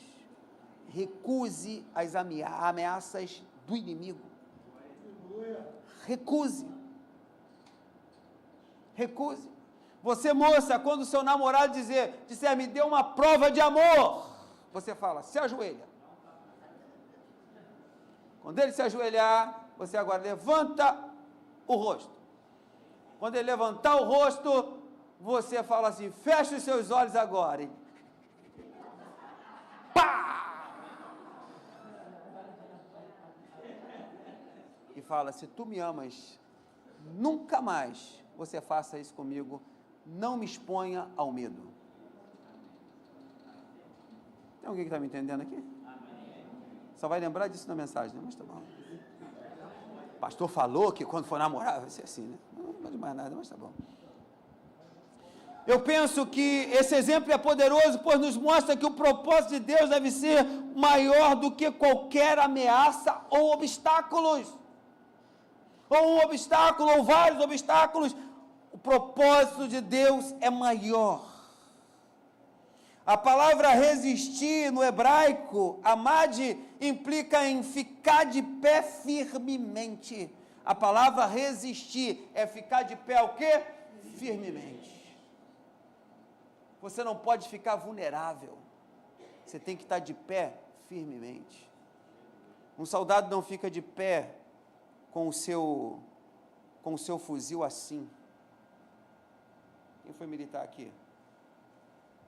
Recuse as ameaças do inimigo. Recuse. Recuse. Você, moça, quando o seu namorado disser, me dê uma prova de amor, você fala, se ajoelha. Quando ele se ajoelhar, você agora levanta o rosto. Quando ele levantar o rosto, você fala assim, feche os seus olhos agora. E pá! E fala, se tu me amas, nunca mais você faça isso comigo, não me exponha ao medo. Tem alguém que está me entendendo aqui? Só vai lembrar disso na mensagem, né? Mas tá bom. O pastor falou que quando for namorar vai ser assim, né? Não pode mais nada, mas tá bom. Eu penso que esse exemplo é poderoso, pois nos mostra que o propósito de Deus deve ser maior do que qualquer ameaça ou obstáculos. Ou um obstáculo, ou vários obstáculos. O propósito de Deus é maior. A palavra resistir no hebraico, amad, implica em ficar de pé firmemente. A palavra resistir é ficar de pé o quê? Firmemente. Você não pode ficar vulnerável. Você tem que estar de pé firmemente. Um soldado não fica de pé com o seu fuzil assim. Quem foi militar aqui?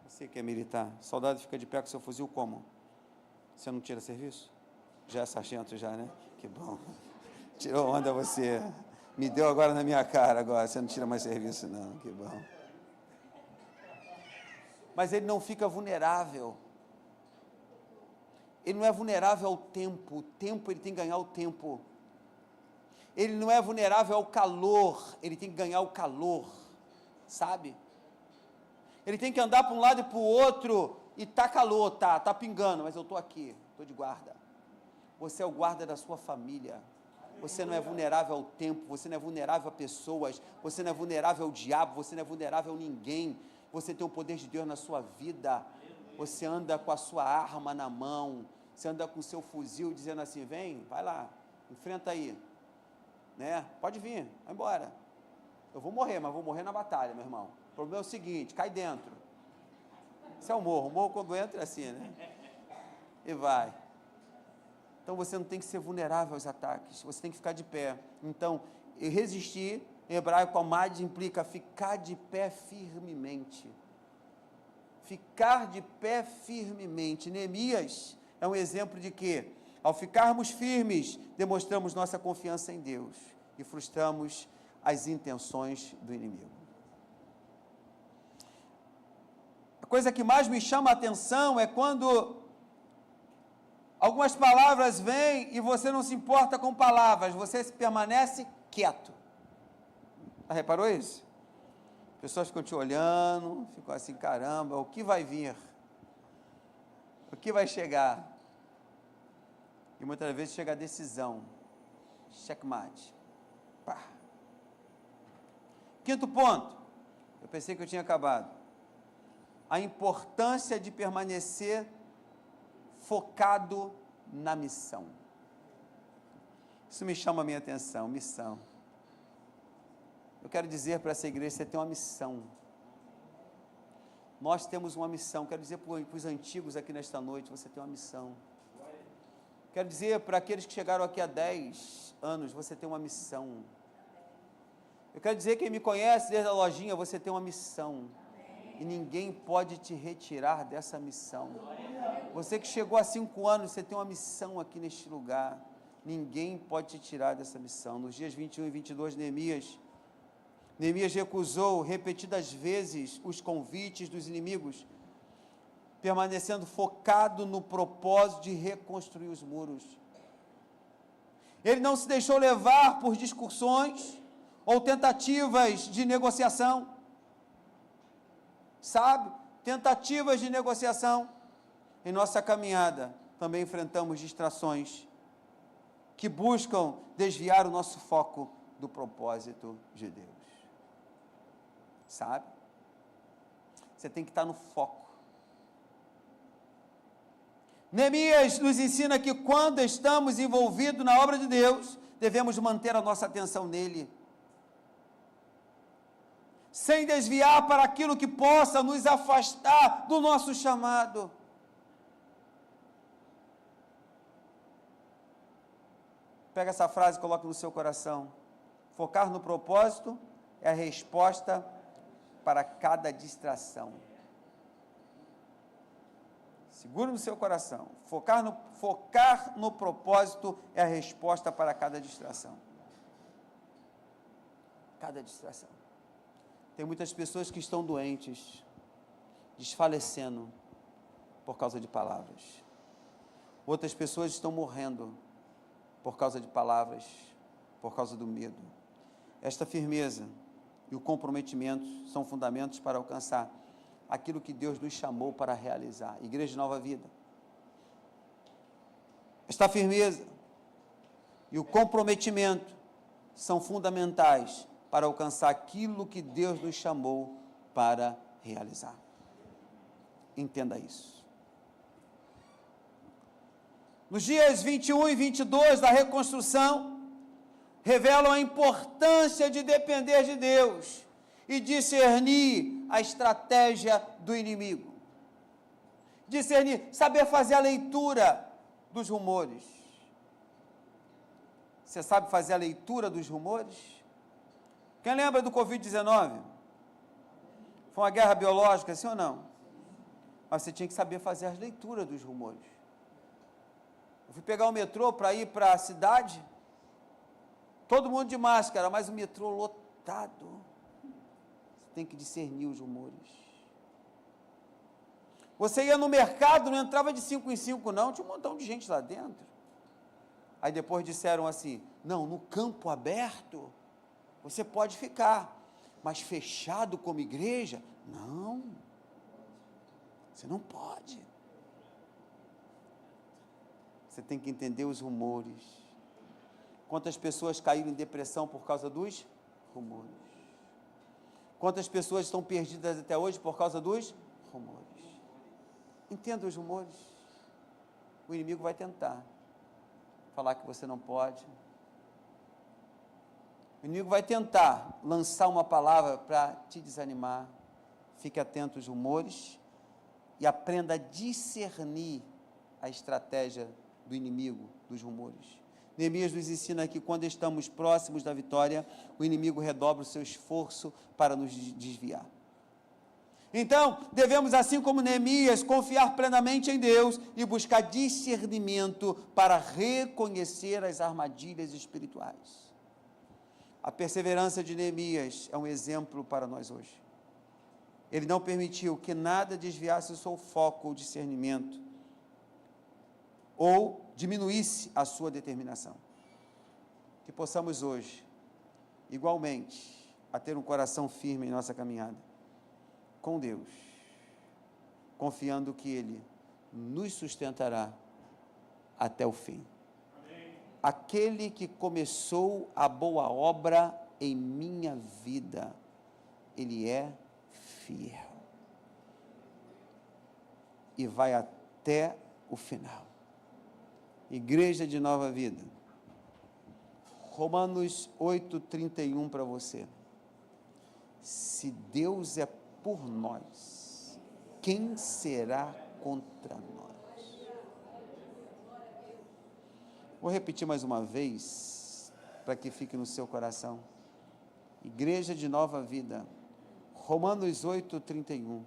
Você que é militar. O soldado fica de pé com o seu fuzil como? Você não tira serviço? Já é sargento já, né? Que bom. Tirou onda você. Me deu agora na minha cara agora. Você não tira mais serviço não. Que bom. Mas ele não fica vulnerável. Ele não é vulnerável ao tempo. O tempo, ele tem que ganhar o tempo. Ele não é vulnerável ao calor. Ele tem que ganhar o calor. Sabe? Ele tem que andar para um lado e para o outro, e tá calor, tá pingando, mas eu estou aqui, estou de guarda. Você é o guarda da sua família. Você não é vulnerável ao tempo, você não é vulnerável a pessoas, você não é vulnerável ao diabo, você não é vulnerável a ninguém. Você tem o poder de Deus na sua vida. você anda com a sua arma na mão, você anda com o seu fuzil dizendo assim, vem, vai lá, enfrenta aí, né? Pode vir, vai embora. Eu vou morrer, mas vou morrer na batalha, meu irmão. O problema é o seguinte, cai dentro. Isso é o morro quando entra é assim, né? E vai. Então você não tem que ser vulnerável aos ataques, você tem que ficar de pé. Então, resistir, em hebraico, amad implica ficar de pé firmemente. Ficar de pé firmemente. Neemias é um exemplo de que, ao ficarmos firmes, demonstramos nossa confiança em Deus e frustramos as intenções do inimigo. A coisa que mais me chama a atenção é quando algumas palavras vêm e você não se importa com palavras, você permanece quieto. Já reparou isso? As pessoas ficam te olhando, ficam assim, caramba, o que vai vir? O que vai chegar? E muitas vezes chega a decisão. Checkmate. Pá. Quinto ponto. Eu pensei que eu tinha acabado. A importância de permanecer focado na missão. Isso me chama a minha atenção, missão. Eu quero dizer para essa igreja, você tem uma missão. Nós temos uma missão. Quero dizer para os antigos aqui nesta noite, você tem uma missão. Quero dizer para aqueles que chegaram aqui há 10 anos, você tem uma missão. Eu quero dizer, quem me conhece desde a lojinha, você tem uma missão. E ninguém pode te retirar dessa missão. Você que chegou há 5 anos, você tem uma missão aqui neste lugar. Ninguém pode te tirar dessa missão. Nos dias 21 e 22, Neemias recusou repetidas vezes os convites dos inimigos, permanecendo focado no propósito de reconstruir os muros. Ele não se deixou levar por discussões ou tentativas de negociação. Sabe? Tentativas de negociação. Em nossa caminhada, também enfrentamos distrações que buscam desviar o nosso foco do propósito de Deus. Sabe? Você tem que estar no foco. Neemias nos ensina que quando estamos envolvidos na obra de Deus, devemos manter a nossa atenção nele, sem desviar para aquilo que possa nos afastar do nosso chamado. Pega essa frase e coloca no seu coração. Focar no propósito é a resposta para cada distração. Segura no seu coração. Focar no propósito é a resposta para cada distração. Cada distração. Tem muitas pessoas que estão doentes, desfalecendo por causa de palavras. Outras pessoas estão morrendo por causa de palavras, por causa do medo. Esta firmeza e o comprometimento são fundamentos para alcançar aquilo que Deus nos chamou para realizar. Igreja de Nova Vida. Esta firmeza e o comprometimento são fundamentais para alcançar aquilo que Deus nos chamou para realizar. Entenda isso. Nos dias 21 e 22 da reconstrução, revelam a importância de depender de Deus e discernir a estratégia do inimigo. Discernir, saber fazer a leitura dos rumores. Você sabe fazer a leitura dos rumores? Quem lembra do Covid-19? Foi uma guerra biológica, sim ou não? Mas você tinha que saber fazer as leituras dos rumores. Eu fui pegar o metrô para ir para a cidade, todo mundo de máscara, mas o metrô lotado. Você tem que discernir os rumores. Você ia no mercado, não entrava de 5 em 5 não, tinha um montão de gente lá dentro. Aí depois disseram assim, não, no campo aberto, você pode ficar, mas fechado como igreja, não, você não pode. Você tem que entender os rumores. Quantas pessoas caíram em depressão por causa dos rumores? Quantas pessoas estão perdidas até hoje por causa dos rumores? Entenda os rumores. O inimigo vai tentar falar que você não pode. O inimigo vai tentar lançar uma palavra para te desanimar. Fique atento aos rumores e aprenda a discernir a estratégia do inimigo, dos rumores. Neemias nos ensina que quando estamos próximos da vitória, o inimigo redobra o seu esforço para nos desviar. Então, devemos, assim como Neemias, confiar plenamente em Deus e buscar discernimento para reconhecer as armadilhas espirituais. A perseverança de Neemias é um exemplo para nós hoje. Ele não permitiu que nada desviasse o seu foco ou discernimento, ou diminuísse a sua determinação. Que possamos hoje, igualmente, a ter um coração firme em nossa caminhada com Deus, confiando que Ele nos sustentará até o fim. Amém. Aquele que começou a boa obra em minha vida, Ele é fiel e vai até o final. Igreja de Nova Vida, Romanos 8:31 para você. Se Deus é por nós, quem será contra nós? Vou repetir mais uma vez, para que fique no seu coração. Igreja de Nova Vida, Romanos 8:31.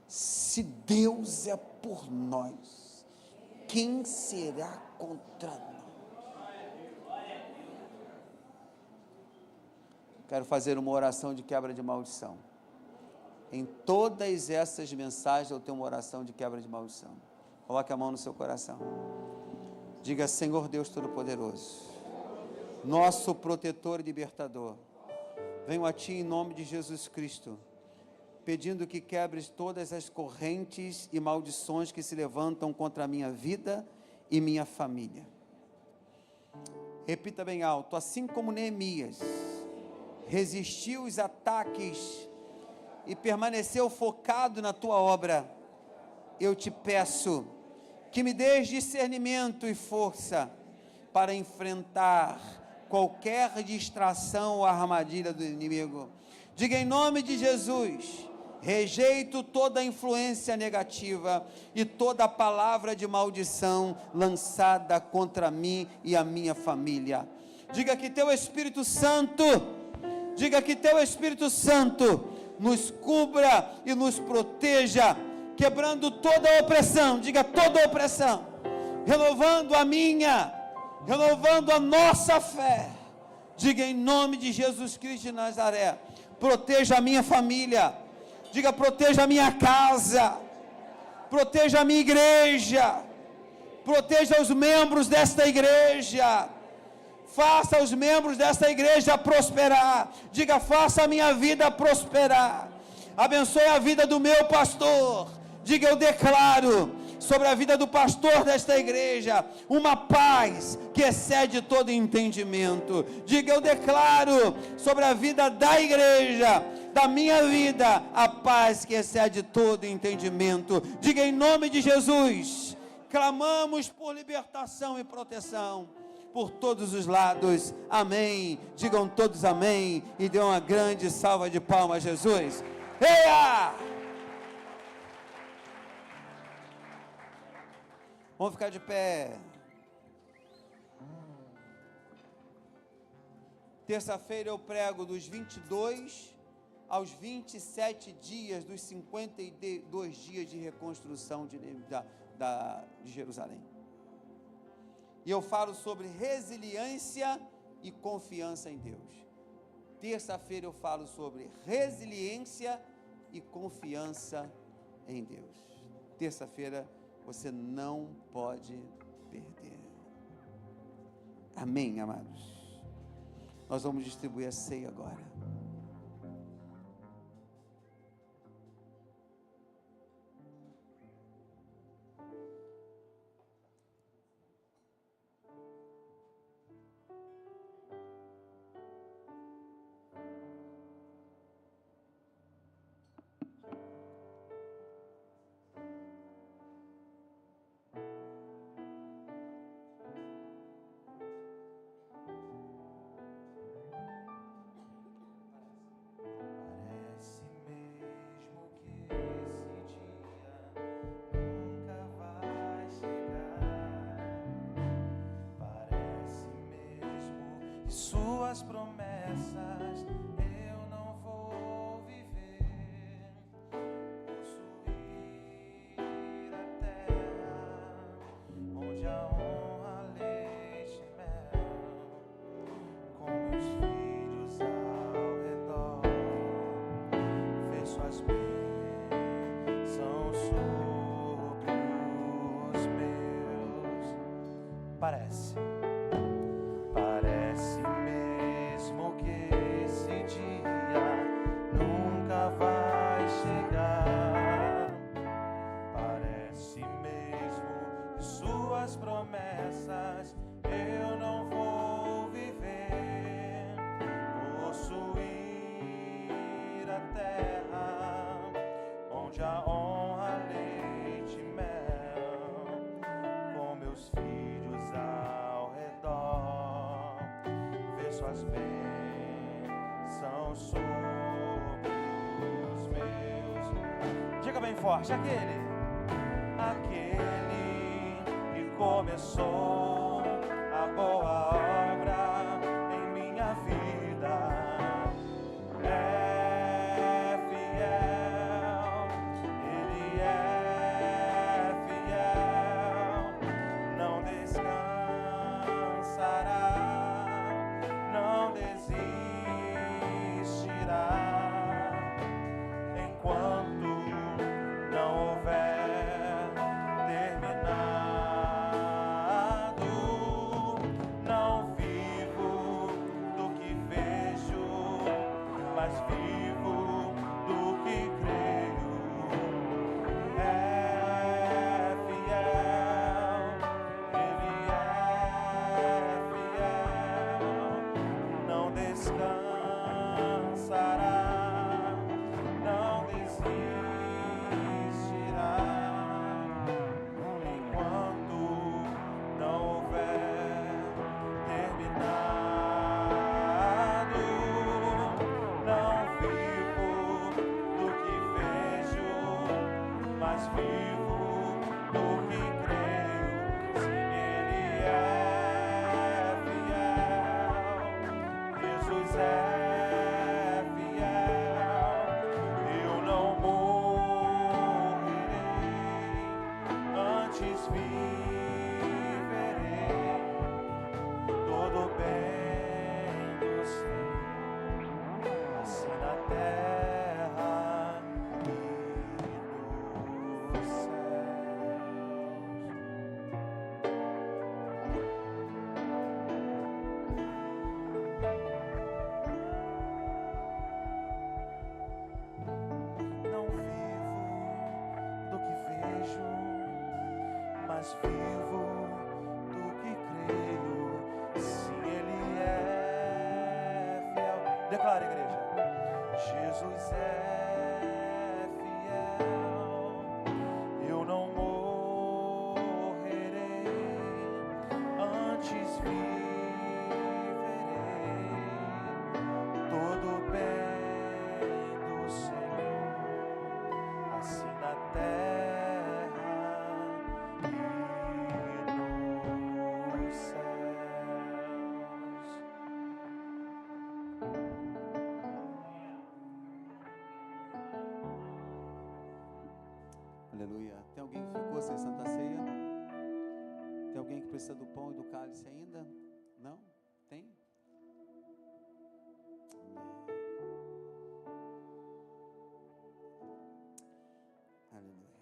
Se Deus é por nós, quem será contra nós? Quero fazer uma oração de quebra de maldição. Em todas essas mensagens eu tenho uma oração de quebra de maldição. Coloque a mão no seu coração. Diga: Senhor Deus Todo-Poderoso, nosso protetor e libertador, venho a Ti em nome de Jesus Cristo, pedindo que quebres todas as correntes e maldições que se levantam contra a minha vida e minha família. Repita bem alto: assim como Neemias resistiu os ataques e permaneceu focado na Tua obra, eu te peço que me dês discernimento e força para enfrentar qualquer distração ou armadilha do inimigo. Diga: em nome de Jesus, rejeito toda influência negativa e toda palavra de maldição lançada contra mim e a minha família. Diga que Teu Espírito Santo, nos cubra e nos proteja, quebrando toda a opressão. Diga: toda a opressão, renovando a nossa fé. Diga: em nome de Jesus Cristo de Nazaré, proteja a minha família. Diga: proteja a minha casa, proteja a minha igreja, proteja os membros desta igreja, faça os membros desta igreja prosperar. Diga: faça a minha vida prosperar, abençoe a vida do meu pastor. Diga: eu declaro sobre a vida do pastor desta igreja uma paz que excede todo entendimento. Diga: eu declaro sobre a vida da igreja, da minha vida, a paz que excede todo entendimento. Diga: em nome de Jesus, clamamos por libertação e proteção por todos os lados. Amém. Digam todos amém e dê uma grande salva de palmas a Jesus. Eia! Vamos ficar de pé. Terça-feira eu prego dos 22 aos 27 dias dos 52 dias de reconstrução de Jerusalém. E eu falo sobre resiliência e confiança em Deus. Terça-feira eu falo sobre resiliência e confiança em Deus. Terça-feira você não pode perder. Amém, amados? Nós vamos distribuir a ceia agora. promessas eu não vou viver, possuir a terra onde a honra, leite e mel, com meus filhos ao redor, ver suas bênçãos sobre os meus. Parece mesmo que esse dia nunca vai chegar. Parece mesmo que suas promessas eu não vou viver, possuir a terra onde a honra, leite e mel, com meus filhos ao redor, ver suas bênçãos sobre os meus. Diga bem forte, aquele que começou a boa obra em minha vida é fiel, ele é fiel, não descansará, não desistirá, enquanto não houver terminado. Não vivo do que vejo, mas vivo do que creio. É fiel, ele é fiel, não descansará, não desistirá, enquanto não houver terminado. Não vivo do que vejo, mas vivo do que creio. Sim, ele é fiel, Jesus é fiel, eu não morrerei, antes viverei todo o bem do Senhor, assim na terra e nos céus. Não vivo do que vejo, mas vivo do que creio. Sim, ele é fiel. Declara, igreja. Jesus é fiel, eu não morrerei, antes viverei todo o bem do Senhor, assim na terra e nos céus. Aleluia. Tem alguém que ficou sem Santa Ceia? Tem alguém que precisa do pão e do cálice ainda? Não? Tem? Aleluia.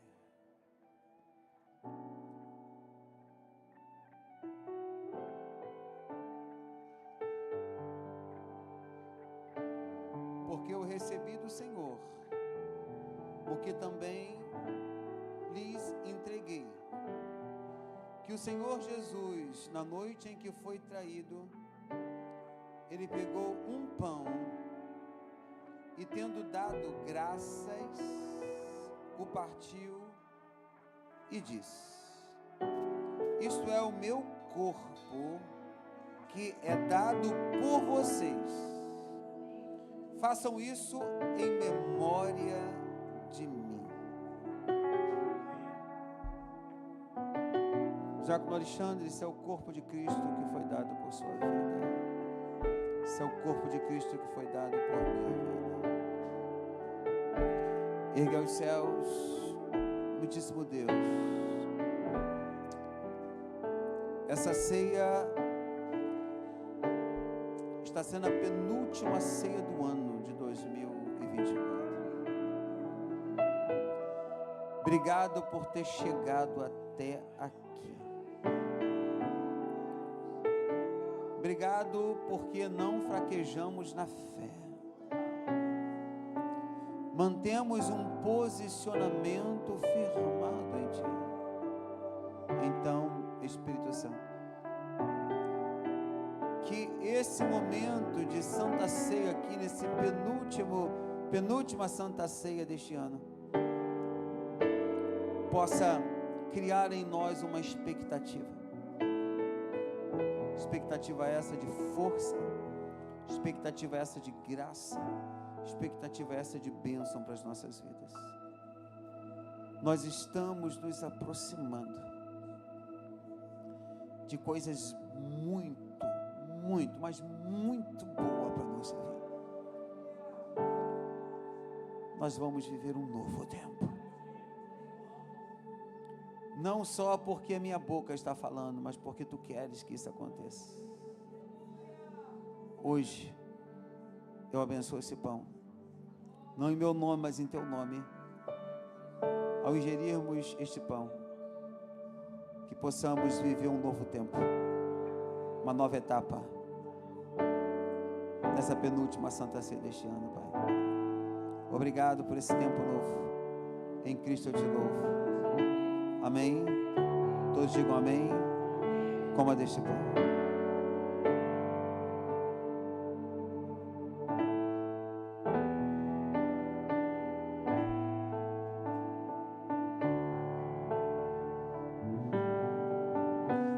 Porque eu recebi do Senhor o que também lhes entreguei, que o Senhor Jesus, na noite em que foi traído, ele pegou um pão e, tendo dado graças, o partiu e disse: isto é o meu corpo, que é dado por vocês. Façam isso em memória de mim. Diácono Alexandre, esse é o corpo de Cristo que foi dado por sua vida. Esse é o corpo de Cristo que foi dado por minha vida. Erga os céus, muitíssimo Deus. Essa ceia está sendo a penúltima ceia do ano de 2024. Obrigado por ter chegado até aqui. Obrigado porque não fraquejamos na fé. Mantemos um posicionamento firmado em Ti. Então, Espírito Santo, que esse momento de Santa Ceia aqui, nesse penúltima Santa Ceia deste ano, possa criar em nós uma expectativa. Expectativa essa de força, expectativa essa de graça, expectativa essa de bênção para as nossas vidas. Nós estamos nos aproximando de coisas muito, mas muito boas para a nossa vida. Nós vamos viver um novo tempo. Não só porque a minha boca está falando, mas porque Tu queres que isso aconteça. Hoje, eu abençoo esse pão, não em meu nome, mas em Teu nome. Ao ingerirmos este pão, que possamos viver um novo tempo, uma nova etapa, nessa penúltima Santa Ceia deste ano, Pai. Obrigado por esse tempo novo, em Cristo eu Te louvo. Amém. Todos digam amém. Coma deste pão.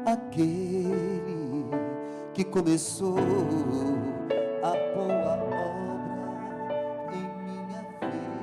Aquele que começou a boa obra em minha vida,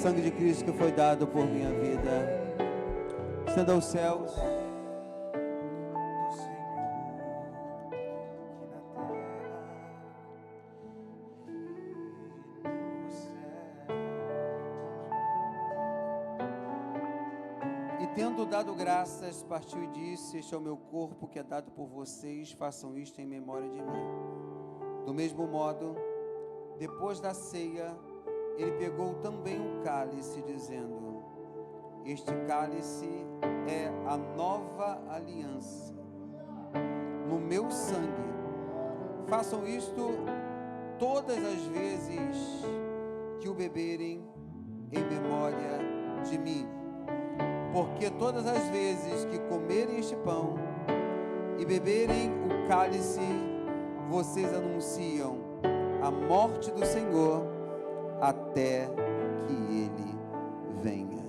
sangue de Cristo que foi dado por minha vida. Estenda aos céus. E tendo dado graças, partiu e disse: este é o meu corpo que é dado por vocês, façam isto em memória de mim. Do mesmo modo, depois da ceia, ele pegou também um cálice, dizendo: este cálice é a nova aliança no meu sangue. Façam isto todas as vezes que o beberem em memória de mim. Porque todas as vezes que comerem este pão e beberem o cálice, vocês anunciam a morte do Senhor até que Ele venha.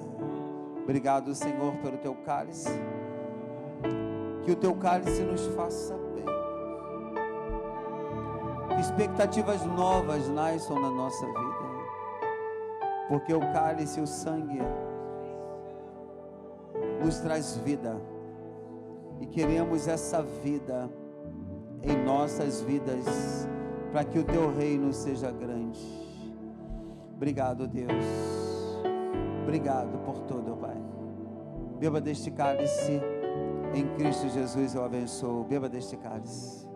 Obrigado, Senhor, pelo Teu cálice. Que o Teu cálice nos faça bem. Que expectativas novas nasçam na nossa vida. Porque o cálice e o sangue nos traz vida. E queremos essa vida em nossas vidas, para que o Teu reino seja grande. Obrigado, Deus. Obrigado por tudo, Pai. Beba deste cálice. Em Cristo Jesus eu abençoo. Beba deste cálice.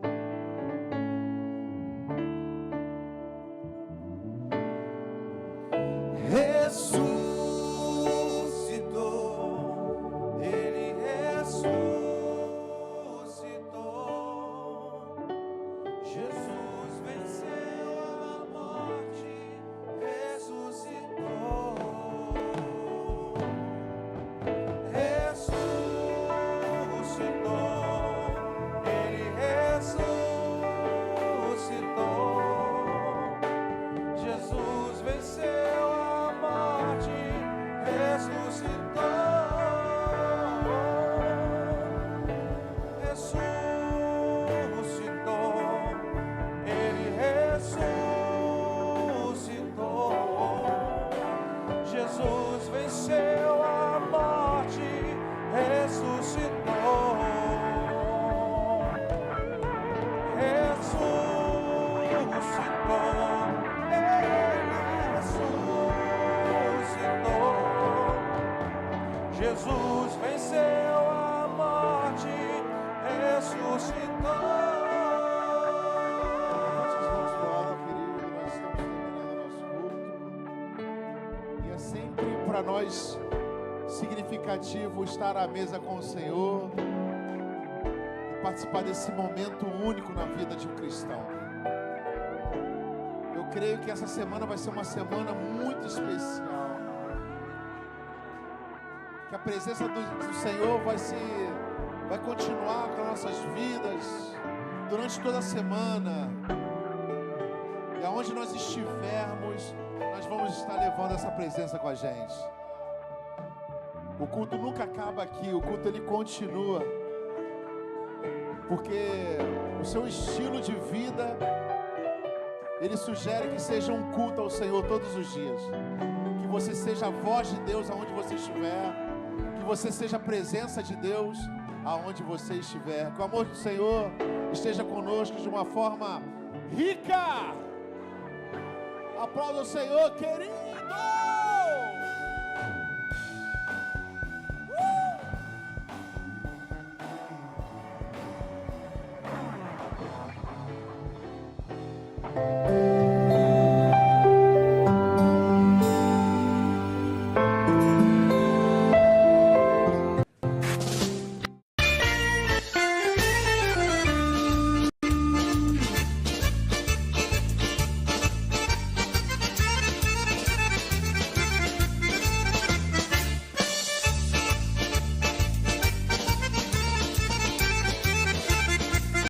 Jesus venceu a morte, ressuscitou. Levante as mãos pro alto, querido. Nós estamos terminando nosso culto. E é sempre para nós significativo estar à mesa com o Senhor e participar desse momento único na vida de um cristão. Eu creio que essa semana vai ser uma semana muito especial. Que a presença do Senhor vai continuar com as nossas vidas durante toda a semana. E aonde nós estivermos, nós vamos estar levando essa presença com a gente. O culto nunca acaba aqui, o culto ele continua. Porque o seu estilo de vida, ele sugere que seja um culto ao Senhor todos os dias. Que você seja a voz de Deus aonde você estiver. Que você seja a presença de Deus aonde você estiver. Que o amor do Senhor esteja conosco de uma forma rica. Aplauda o Senhor, querido!